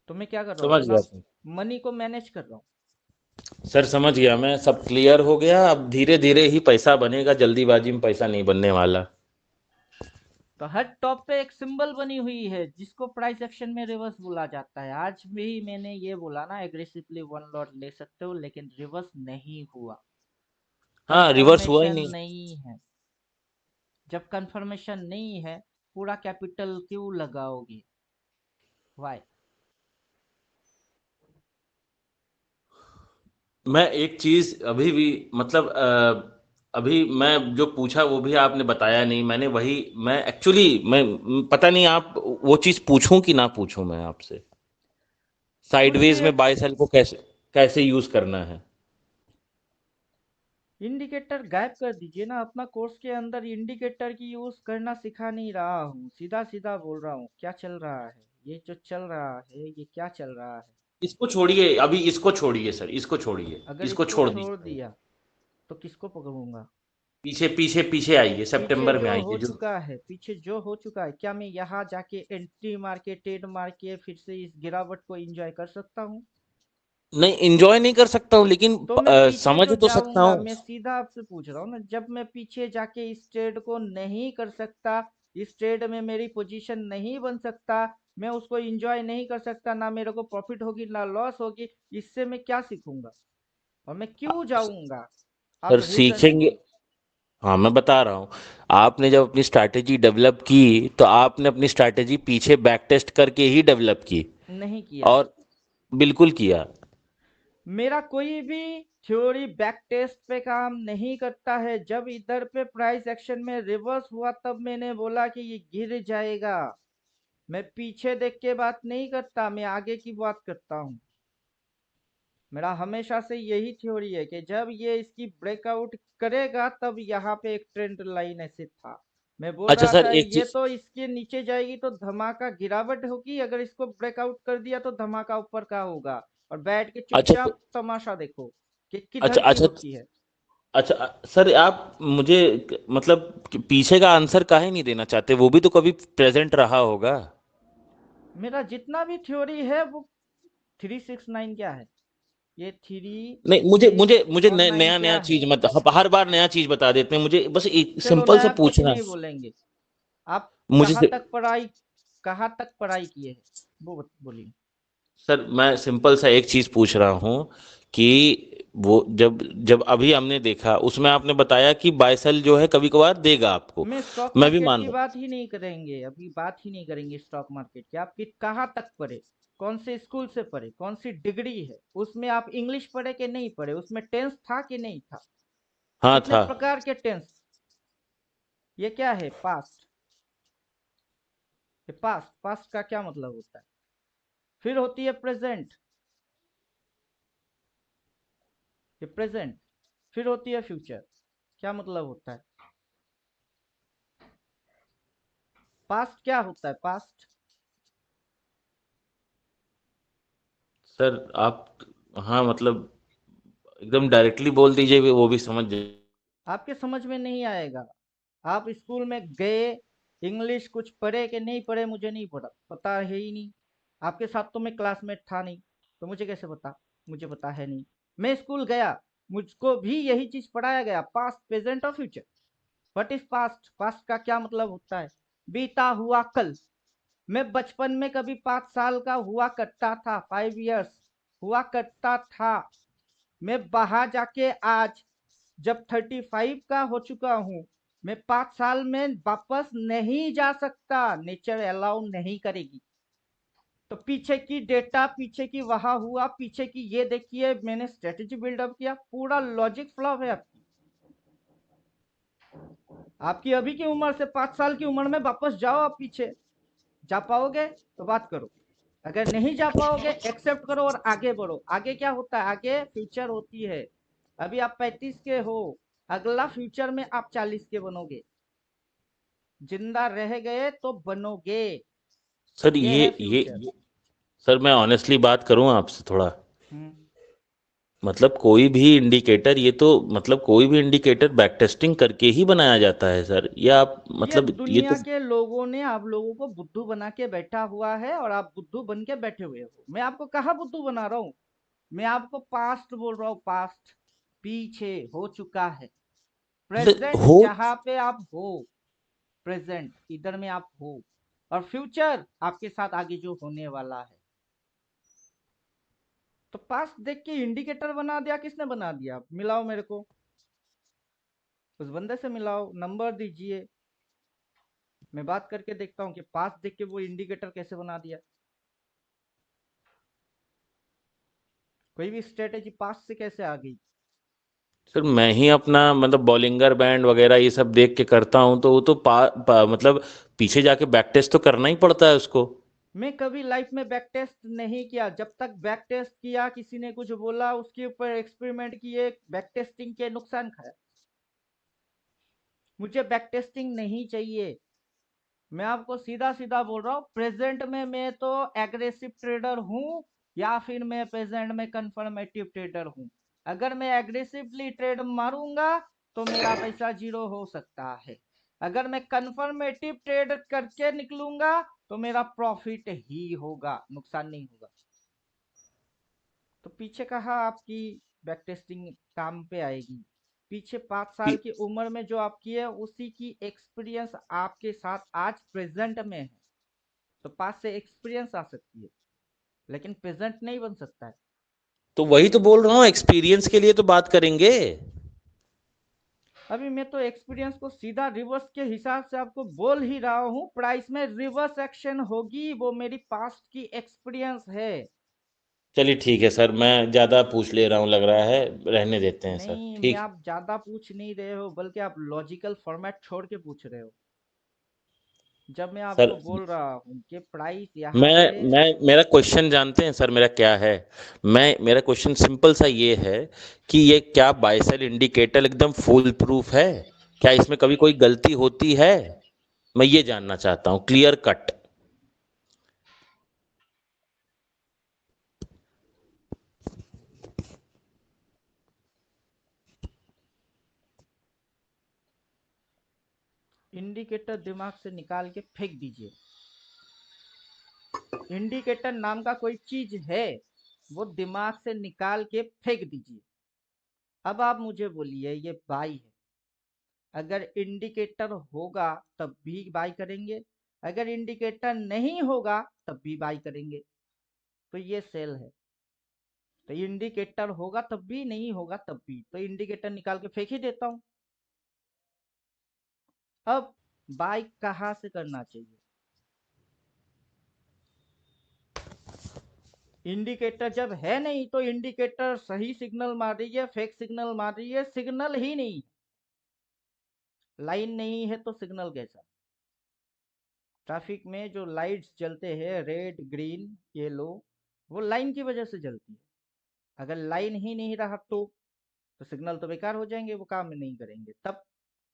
तो मैं क्या कर रहा हूँ,
समझ
अपना
गया सर।
मनी को मैनेज कर रहा हूँ।
सर समझ गया मैं, सब क्लियर हो गया। अब धीरे धीरे ही पैसा बनेगा, जल्दीबाजी में पैसा नहीं बनने वाला।
तो हर टॉप पे एक सिंबल बनी हुई है जिसको प्राइस एक्शन में रिवर्स बोला जाता है। आज भी मैंने ये बोला ना, एग्रेसिवली वन लॉट ले सकते हो, लेकिन रिवर्स नहीं हुआ।
हाँ, रिवर्स हुआ ही
कंफर्मेशन
नहीं।
नहीं है। जब कंफर्मेशन नहीं है, पूरा कैपिटल क्यों लगाओगे? वाई?
मैं एक चीज अभी भी, मतलब अभी मैं जो पूछा वो भी आपने बताया नहीं। मैंने वही, मैं एक्चुअली मैं पता नहीं आप वो चीज पूछूं कि ना पूछूं मैं आपसे, साइडवेज
पूछिए।
में बाय सेल को कैसे कैसे यूज करना है।
इंडिकेटर गायब कर दीजिए ना। अपना कोर्स के अंदर इंडिकेटर की यूज करना सिखा नहीं रहा हूँ, सीधा सीधा बोल रहा हूँ क्या चल रहा है। ये जो चल रहा है ये क्या चल रहा है?
इसको छोड़िए, अभी इसको छोड़िए सर, इसको छोड़िए,
अगर
इसको
इसको
छोड़
छोड़
दीजिए।
दिया तो किसको पकड़ूंगा?
पीछे पीछे पीछे आइए,
पीछे
सितंबर में
जो हो
आइए जो।
चुका है, पीछे जो हो चुका है, क्या मैं यहाँ जाके एंट्री मार के ट्रेड मार के फिर से इस गिरावट को एंजॉय कर सकता हूँ?
नहीं, एंजॉय नहीं कर सकता हूँ, लेकिन
तो मैं पीछे
समझ
जो
तो सकता
जाऊंगा,
हूँ।
मैं सीधा आपसे पूछ रहा हूँ ना, जब मैं पीछे जाके इस ट्रेड को नहीं कर सकता, इस ट्रेड में मेरी पोजीशन नहीं बन सकता, मैं उसको एंजॉय नहीं कर सकता, ना मेरे को प्रॉफिट होगी ना लॉस होगी, इससे मैं क्या सीखूंगा और मैं क्यों जाऊंगा? आप
सर
रीजन
सीखेंगे।
दीजिए।
हाँ, मैं बता रहा हूँ। आपने जब अपनी स्ट्रैटेजी डेवलप की तो आपने अपनी स्ट्रैटेजी पीछे बैक टेस्ट करके ही डेवलप की।
नहीं किया।
और बिल्कुल किया।
मेरा कोई भी थ्योरी बैक टेस्ट पे काम नहीं करता है। जब इधर पे प्राइस एक्शन में रिवर्स हुआ तब मैंने बोला कि ये गिर जाएगा। मैं पीछे देख के बात नहीं करता, मैं आगे की बात करता हूँ। मेरा हमेशा से यही थ्योरी है कि जब ये इसकी ब्रेकआउट करेगा तब यहाँ पे एक ट्रेंड लाइन ऐसे था। मैं बोल
अच्छा
रहा
सर,
था
एक
ये
चीज।
तो इसके नीचे जाएगी तो धमाका गिरावट होगी, अगर इसको ब्रेकआउट कर दिया तो धमाका ऊपर का होगा। और बैठ के
अच्छा
चुपचाप तमाशा देखो कि
अच्छा
किधर की
अच्छा
होती है।
अच्छा सर, आप मुझे मतलब पीछे का आंसर काहे नहीं देना चाहते? वो भी तो कभी प्रेजेंट रहा होगा।
मेरा जितना भी थ्योरी है वो 369 क्या है, ये थ्री
नहीं, मुझे मुझे
सिक्स
मुझे
और नाइन
नया नया
क्या है?
चीज मत, हर बार नया चीज बता देते हैं मुझे, बस एक
चलो
सिंपल सा
नया कुछ
पूछना।
नहीं बोलेंगे। आप
मुझे
कहाँ
से,
तक पढ़ाई, कहाँ तक पढ़ाई किए हैं, वो बोलिए।
सर मैं सिंपल सा एक चीज पूछ रहा हूँ कि वो जब जब अभी हमने देखा उसमें आपने बताया कि बाय सेल जो है कभी कभार देगा आपको।
मैं स्टॉक
मैं भी
मार्केट
मान
की
रहा हूँ।
बात ही नहीं करेंगे, अभी बात ही नहीं करेंगे स्टॉक मार्केट की। आप कहाँ तक पढ़े, कौन से स्कूल से पढ़े, कौन सी डिग्री है, उसमें आप इंग्लिश पढ़े कि नहीं पढ़े, उसमें टेंस था कि नहीं था,
हाँ
कितने
था।
प्रकार के टेंस? ये क्या है, पास्ट? ये पास्ट, पास्ट का क्या मतलब होता है? फिर होती है प्रेजेंट, ये प्रेजेंट। फिर होती है फ्यूचर, क्या मतलब होता है? पास्ट क्या होता है, पास्ट?
सर आप, हाँ मतलब एकदम डायरेक्टली बोल दीजिए, वो भी समझ जाए।
आपके समझ में नहीं आएगा। आप स्कूल में गए, इंग्लिश कुछ पढ़े कि नहीं पढ़े मुझे नहीं पता, पता है ही नहीं। आपके साथ तो मैं क्लासमेट था नहीं, तो मुझे कैसे पता? मुझे पता है नहीं। मैं स्कूल गया, मुझको भी यही चीज पढ़ाया गया, पास्ट प्रेजेंट और future. What is past? Past का क्या मतलब होता है? बीता हुआ कल। मैं बचपन में कभी 5 साल का हुआ करता था, 5 years हुआ करता था। मैं बाहर जाके आज जब 35 का हो चुका हूँ, मैं 5 साल में वापस नहीं जा सकता, नेचर अलाउ नहीं करेगी। तो पीछे की डेटा, पीछे की वहां हुआ, पीछे की ये देखिए, मैंने स्ट्रेटेजी बिल्डअप किया, पूरा लॉजिक फ्लॉप है आपकी। आपकी अभी की उम्र से 5 साल की उम्र में वापस जाओ आप पीछे। जा पाओगे तो बात करो, अगर नहीं जा पाओगे एक्सेप्ट करो और आगे बढ़ो। आगे क्या होता है? आगे फ्यूचर होती है। अभी आप 35 के हो, अगला फ्यूचर में आप 40 के बनोगे, जिंदा रह गए तो बनोगे।
सर
ये है फ्यूचर।
सर मैं ऑनेस्टली बात करूं आपसे थोड़ा,
हम्म।
मतलब कोई भी इंडिकेटर, ये तो मतलब कोई भी इंडिकेटर बैक टेस्टिंग करके ही बनाया जाता है सर, या आप
ये
मतलब ये
दुनिया
तो।
के लोगों ने आप लोगों को बुद्धू बना के बैठा हुआ है और आप बुद्धू बन के बैठे हुए हो। मैं आपको कहाँ बुद्धू बना रहा हूँ? मैं आपको पास्ट बोल रहा हूँ, पास्ट पीछे हो चुका है।
मतलब
प्रेजेंट
हो।
जहां पे आप हो, प्रेजेंट इधर में आप हो, और फ्यूचर आपके साथ आगे जो होने वाला है। तो पास्ट देख के इंडिकेटर बना दिया, किसने बना दिया? मिलाओ मेरे को, उस बंदे से मिलाओ, नंबर दीजिए, मैं बात करके देखता हूँ कि पास्ट देख के वो इंडिकेटर कैसे बना दिया। कोई भी स्ट्रेटेजी पास्ट से कैसे आ गई?
सर मैं ही अपना मतलब बॉलिंगर बैंड वगैरह ये सब देख के करता हूँ, तो वो तो मतलब पीछे जाके बैक टेस्ट तो करना ही पड़ता है उसको।
मैं कभी लाइफ में बैक टेस्ट नहीं किया। जब तक बैक टेस्ट किया, किसी ने कुछ बोला, उसके ऊपर एक्सपेरिमेंट किए, बैक टेस्टिंग के नुकसान खाया। मुझे बैक टेस्टिंग नहीं चाहिए। मैं आपको सीधा सीधा बोल रहा हूँ, प्रेजेंट में मैं तो एग्रेसिव ट्रेडर हूँ, या फिर मैं प्रेजेंट में कंफर्मेटिव ट्रेडर हूँ। अगर मैं एग्रेसिवली ट्रेड मारूंगा तो मेरा पैसा जीरो हो सकता है। अगर मैं कंफर्मेटिव ट्रेड करके निकलूंगा तो मेरा प्रॉफिट ही होगा, नुकसान नहीं होगा। तो पीछे कहा आपकी बैक टेस्टिंग काम पे आएगी? पीछे 5 साल की उम्र में जो आप किए, उसी की एक्सपीरियंस आपके साथ आज प्रेजेंट में है। तो पास से एक्सपीरियंस आ सकती है, लेकिन प्रेजेंट नहीं बन सकता है।
तो वही तो बोल रहा हूँ, एक्सपीरियंस के लिए तो बात करेंगे।
अभी मैं तो एक्सपीरियंस को सीधा रिवर्स के हिसाब से आपको बोल ही रहा हूँ, प्राइस में रिवर्स एक्शन होगी, वो मेरी पास्ट की एक्सपीरियंस है।
चलिए ठीक है सर, मैं ज़्यादा पूछ ले रहा हूँ लग रहा है, रहने देते हैं सर,
नहीं, मैं
ठीक।
आप ज्यादा पूछ नहीं रहे हो, बल्कि आप लॉजिकल फॉर्मेट छोड़ के पूछ रहे हो। जब मैं
सर
आपको बोल रहा हूँ कि प्राइस यहाँ पे।
मैं मेरा क्वेश्चन जानते हैं सर मेरा क्या है? मेरा क्वेश्चन सिंपल सा ये है कि ये क्या बाइसेल इंडिकेटर एकदम फुल प्रूफ है? क्या इसमें कभी कोई गलती होती है? मैं ये जानना चाहता हूँ, क्लियर कट।
इंडिकेटर दिमाग से निकाल के फेंक दीजिए। इंडिकेटर नाम का कोई चीज है, वो दिमाग से निकाल के फेंक दीजिए। अब आप मुझे बोलिए, ये बाई है, अगर इंडिकेटर होगा तब भी बाई करेंगे, अगर इंडिकेटर नहीं होगा तब भी बाई करेंगे। तो ये सेल है। तो इंडिकेटर होगा तब भी, नहीं होगा तब भी, तो इंडिकेटर निकाल के फेंक ही देता हूं। अब बाई कहां से करना चाहिए? इंडिकेटर जब है नहीं तो इंडिकेटर सही सिग्नल मार रही है, फेक सिग्नल मार रही है, सिग्नल ही नहीं। लाइन नहीं है तो सिग्नल कैसा? ट्रैफिक में जो लाइट्स जलते हैं, रेड ग्रीन येलो, वो लाइन की वजह से जलती है। अगर लाइन ही नहीं रहा तो सिग्नल तो बेकार हो जाएंगे, वो काम नहीं करेंगे। तब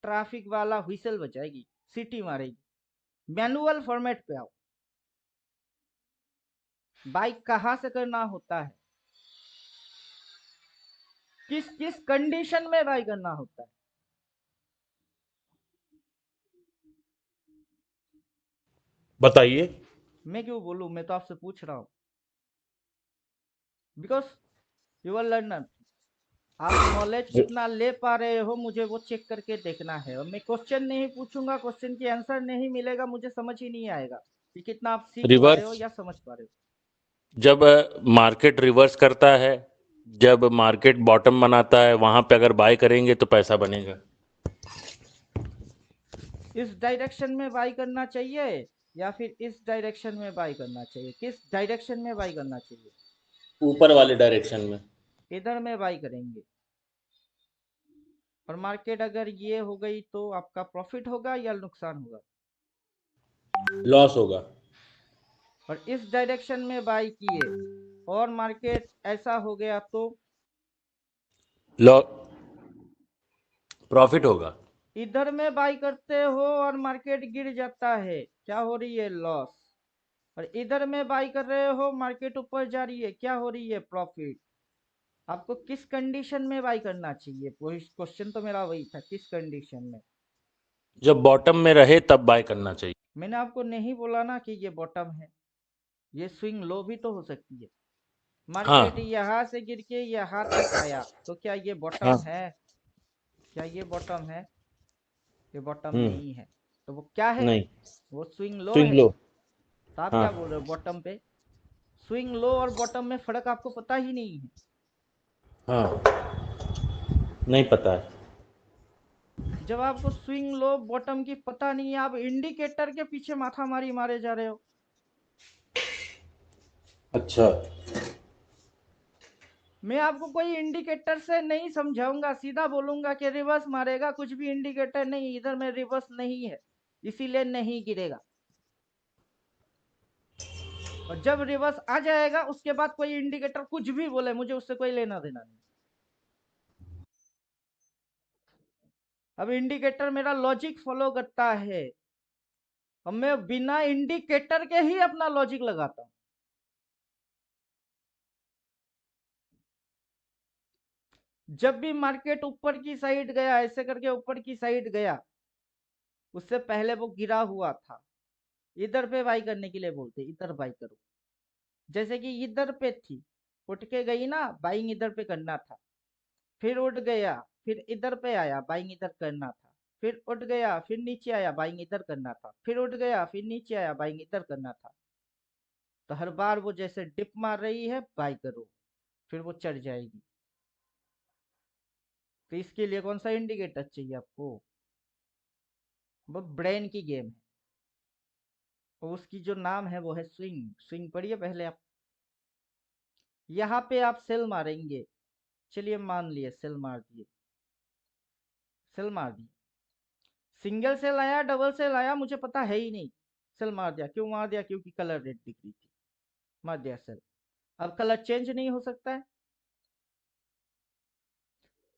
ट्रैफिक वाला व्हिसल बजाएगी, सीटी मारेगी। मैनुअल फॉर्मेट पे आओ। बाइक कहाँ से करना होता है? किस किस कंडीशन में बाई करना होता है?
बताइए।
मैं क्यों बोलूं? मैं तो आपसे पूछ रहा हूं, बिकॉज यू आर लर्नर। आप नॉलेज कितना ले पा रहे हो मुझे वो चेक करके देखना है। और मैं क्वेश्चन नहीं पूछूंगा, क्वेश्चन की आंसर नहीं मिलेगा, मुझे समझ ही नहीं आएगा कि कितना आप सीख पा रहे हो
रिवर्स
या समझ पा रहे
जब मार्केट रिवर्स करता है, जब मार्केट बॉटम बनाता है, वहां पे अगर बाय करेंगे तो पैसा बनेगा।
हो। इस डायरेक्शन में बाई करना चाहिए या फिर इस डायरेक्शन में बाई करना चाहिए? किस डायरेक्शन में बाई करना चाहिए?
ऊपर वाले डायरेक्शन में।
इधर में बाई करेंगे। और मार्केट अगर ये हो गई तो आपका प्रॉफिट होगा या नुकसान होगा?
लॉस होगा।
और इस डायरेक्शन में बाई किए और मार्केट ऐसा हो गया तो
लॉ प्रॉफिट होगा।
इधर में बाई करते हो और मार्केट गिर जाता है, क्या हो रही है? लॉस। और इधर में बाई कर रहे हो, मार्केट ऊपर जा रही है, क्या हो रही है? प्रॉफिट। आपको किस कंडीशन में बाई करना चाहिए? क्वेश्चन तो मेरा वही था, किस कंडीशन में?
जब बॉटम में रहे तब बाय करना चाहिए।
मैंने आपको नहीं बोला ना कि ये बॉटम है, ये स्विंग लो भी तो हो सकती है। मार्केट
हाँ।
यहाँ से गिर के यहाँ तक आया तो क्या ये
हाँ।
बॉटम है? क्या ये बॉटम है? ये बॉटम
हम्म।
नहीं है। तो वो क्या है?
नहीं।
वो स्विंग लो
स्विंग
है।
लो।
तो आप
हाँ।
क्या बोल रहे हो बॉटम पे? स्विंग लो और बॉटम में फर्क आपको पता ही नहीं है।
हाँ। नहीं पता है।
जब आपको स्विंग लो बॉटम की पता नहीं है, आप इंडिकेटर के पीछे माथा मारी मारे जा रहे हो।
अच्छा।
मैं आपको कोई इंडिकेटर से नहीं समझाऊंगा, सीधा बोलूंगा कि रिवर्स मारेगा, कुछ भी इंडिकेटर नहीं, इधर में रिवर्स नहीं है, इसीलिए नहीं गिरेगा। और जब रिवर्स आ जाएगा उसके बाद कोई इंडिकेटर कुछ भी बोले, मुझे उससे कोई लेना देना नहीं। अब इंडिकेटर मेरा लॉजिक फॉलो करता है और मैं बिना इंडिकेटर के ही अपना लॉजिक लगाता हूं। जब भी मार्केट ऊपर की साइड गया, ऐसे करके ऊपर की साइड गया, उससे पहले वो गिरा हुआ था, इधर पे बाई करने के लिए बोलते, इधर बाई करो। जैसे कि इधर पे थी, उठ के गई ना, बाइंग इधर पे करना था। फिर उठ गया, फिर इधर पे आया, बाइंग इधर करना था। फिर उठ गया, फिर नीचे आया, बाइंग इधर करना था। फिर उठ गया, फिर नीचे आया, बाइंग इधर करना था। तो हर बार वो जैसे डिप मार रही है, बाई करो, फिर वो चढ़ जाएगी। तो इसके लिए कौन सा इंडिकेटर चाहिए आपको? वो ब्रेन की गेम है। तो उसकी जो नाम है वो है स्विंग। स्विंग पढ़िए पहले आप। यहाँ पे आप सेल मारेंगे, चलिए मान लिए सेल मार दिए, सेल मार दिए। सिंगल सेल आया डबल सेल आया मुझे पता है ही नहीं, सेल मार दिया। क्यों मार दिया? क्योंकि कलर रेड दिख रही थी, मार दिया सेल। अब कलर चेंज नहीं हो सकता है।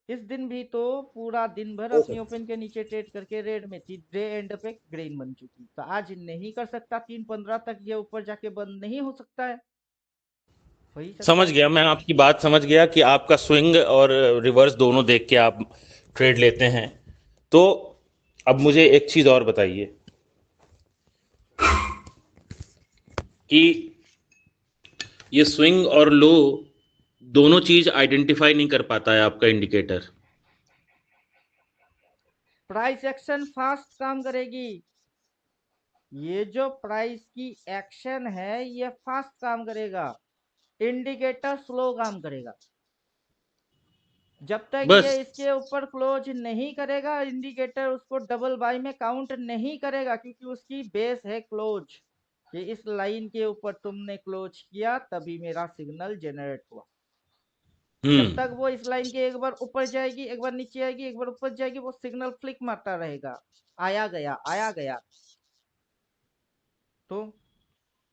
इस दिन भी तो पूरा दिन भर
हो
अपनी
सकता
ओपन के नीचे ट्रेड करके रेड में थी, डे एंड पे ग्रीन बन चुकी, तो आज नहीं कर सकता? 3:15 तक ये ऊपर जाके बंद नहीं हो सकता है? हो ही सकता
समझ
है।
गया, मैं आपकी बात समझ गया कि आपका स्विंग और रिवर्स दोनों देख के आप ट्रेड लेते हैं। तो अब मुझे एक चीज और बताइए कि ये स्विंग और लो दोनों चीज आइडेंटिफाई नहीं कर पाता है आपका इंडिकेटर।
प्राइस एक्शन फास्ट काम करेगी। ये जो प्राइस की एक्शन है ये फास्ट काम करेगा, इंडिकेटर स्लो काम करेगा। जब तक ये
बस।
इसके ऊपर क्लोज नहीं करेगा, इंडिकेटर उसको डबल बाई में काउंट नहीं करेगा, क्योंकि उसकी बेस है क्लोज, कि इस लाइन के ऊपर तुमने क्लोज किया तभी मेरा सिग्नल जनरेट हुआ। जब
हम्म।
तक वो इस लाइन के एक बार ऊपर जाएगी, एक बार नीचे आएगी, एक बार ऊपर जाएगी, वो सिग्नल फ्लिक मारता रहेगा, आया गया आया गया। तो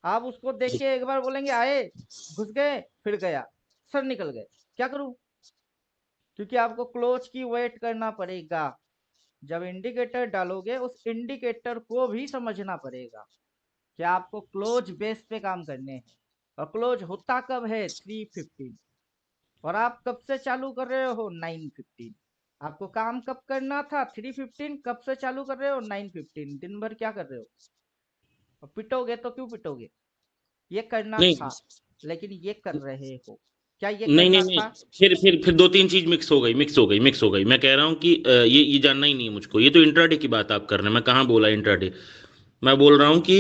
आप उसको देख के एक बार बोलेंगे आए, घुस गए, फिर गया, सर निकल गए, क्या करूं? क्योंकि आपको क्लोज की वेट करना पड़ेगा। जब इंडिकेटर डालोगे उस इंडिकेटर को भी समझना पड़ेगा कि आपको क्लोज बेस पे काम करने हैं। और क्लोज होता कब है? 3:15। और आप कब से चालू कर रहे हो? 9:15। आपको काम कब करना था? 3:15। कब से चालू कर रहे हो? 9:15। दिन भर क्या कर रहे हो? और पिटोगे तो क्यों पिटोगे? ये करना
नहीं।
था, लेकिन ये कर रहे हो, क्या ये
नहीं नहीं
करना
नहीं,
था?
फिर दो तीन चीज मिक्स हो गई। मैं कह रहा हूँ कि ये जानना ही नहीं है मुझको। ये तो इंट्राडे की बात आप कर रहे हैं, मैं कहाँ बोला इंट्राडे। मैं बोल रहा हूँ कि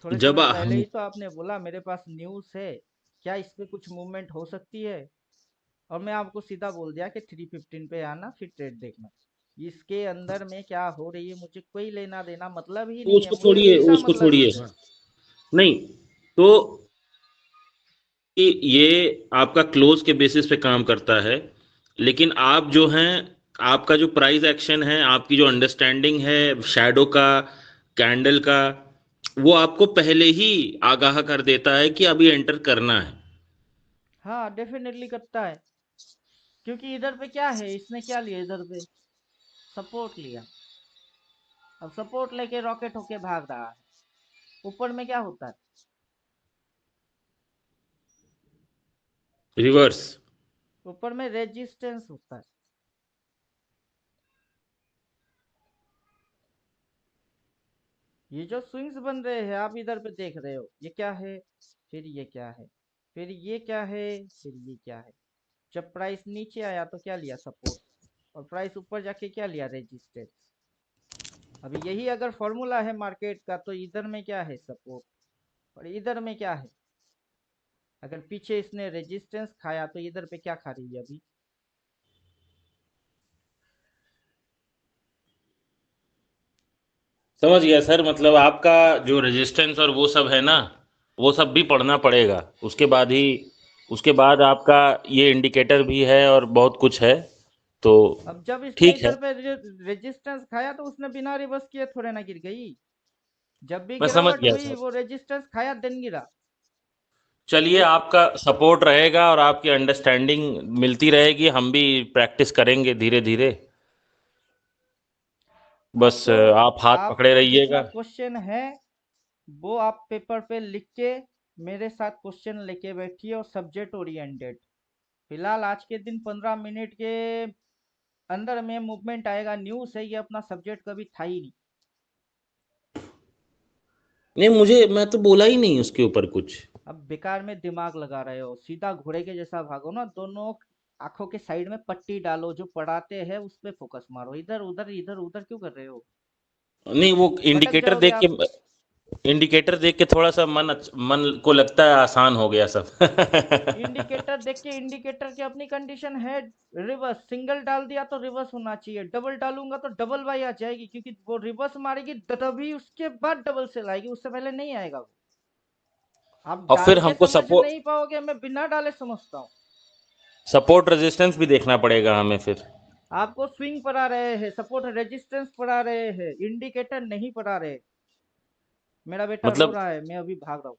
थोड़े
जब
समय पहले
हम
ही तो आपने बोला मेरे पास न्यूज़ है, क्या इस पे कुछ मूवमेंट हो सकती है? और मैं आपको सीधा बोल दिया कि 315 पे आना फिर ट्रेड देखना। इसके अंदर में क्या हो रही है मुझे कोई लेना देना मतलब ही नहीं है,
उसको
मुझे
छोड़िए,
हमेशा
उसको
मतलब
छोड़िए,
नहीं है।
हाँ। नहीं, तो कि ये आपका क्लोज के बेसिस पे काम करता है, लेकिन आप जो हैं, आपका जो प्राइस एक्शन है, आपकी जो अंडरस्टैंडिंग है शैडो का, कैंडल का, वो आपको पहले ही आगाह कर देता है कि अभी एंटर करना है।
हाँ डेफिनेटली करता है, क्योंकि इधर पे क्या है, इसने क्या लिया इधर पे? सपोर्ट लिया। अब सपोर्ट लेके रॉकेट होके भाग रहा है। ऊपर में क्या होता है?
रिवर्स।
ऊपर में रेजिस्टेंस होता है। ये जो स्विंग्स बन रहे हैं आप इधर पे देख रहे हो, ये क्या है, फिर ये क्या है, फिर ये क्या है, फिर ये क्या है। जब प्राइस नीचे आया तो क्या लिया? सपोर्ट। और प्राइस ऊपर जाके क्या लिया? रेजिस्टेंस। अभी यही अगर फॉर्मूला है मार्केट का तो इधर में क्या है? सपोर्ट। और इधर में क्या है? अगर पीछे इसने रेजिस्टेंस खाया तो इधर पे क्या खा रही है अभी?
समझ गया सर, मतलब आपका जो रेजिस्टेंस और वो सब है ना, वो सब भी पढ़ना पड़ेगा। उसके बाद ही, उसके बाद आपका ये इंडिकेटर भी है और बहुत कुछ है, तो
अब जब इसने
ठीक है।
इधर पे रेजिस्टेंस खाया तो उसने बिना रिवर्स किए थोड़े ना गिर गई। जब भी
मैं समझ
गिरावट
गया
हुई
सर।
वो रेजिस्टेंस खाया देन गिरा।
चलिए,
एक
आपका सपोर्ट रहेगा और आपकी अंडरस्टैंडिंग मिलती रहेगी, हम भी प्रैक्टिस करेंगे धीरे धीरे। बस
आपको
आप हाथ पकड़े
आपको जितना
रहिएगा।
क्वेश्चन है वो आप पेपर पे लिख के मेरे साथ क्वेश्चन लेके बैठिए और सब्जेक्ट ओरिएंटेड। फिलहाल आज के दिन 15 मिनट के अंदर में मूवमेंट आएगा, न्यूज़ है, ये अपना सब्जेक्ट कभी था ही नहीं।
नहीं, मुझे मैं तो बोला ही नहीं उसके ऊपर कुछ।
अब बेकार में दिमाग लगा रहे हो, सीधा घोड़े के जैसा भागो ना, दोनों आंखों के साइड में पट्टी डालो, जो पढ़ाते हैं उस पे फोकस मारो, इधर उधर क्यों कर रहे हो?
नहीं, वो
भटक
इंडिकेटर
जाओगे
देख
आप।
के, इंडिकेटर देख के थोड़ा सा मन को लगता है आसान हो गया सब।
इंडिकेटर देख के, इंडिकेटर की अपनी कंडीशन है। रिवर्स सिंगल डाल दिया तो रिवर्स होना चाहिए, डबल डालूंगा तो डबल बाई आ जाएगी, क्योंकि वो रिवर्स मारेगी तभी उसके बाद डबल सेल आएगी, उससे पहले नहीं आएगा वो। आप
और फिर
डाल के
हमको
समझ नहीं पाओगे, मैं बिना डाले समझता हूँ।
सपोर्ट रेजिस्टेंस भी देखना पड़ेगा हमें फिर।
आपको स्विंग पढ़ा रहे हैं, सपोर्ट रेजिस्टेंस पढ़ा रहे हैं, इंडिकेटर नहीं पढ़ा रहे। मेरा बेटा रो
मतलब
रहा है, मैं अभी भाग रहा हूँ।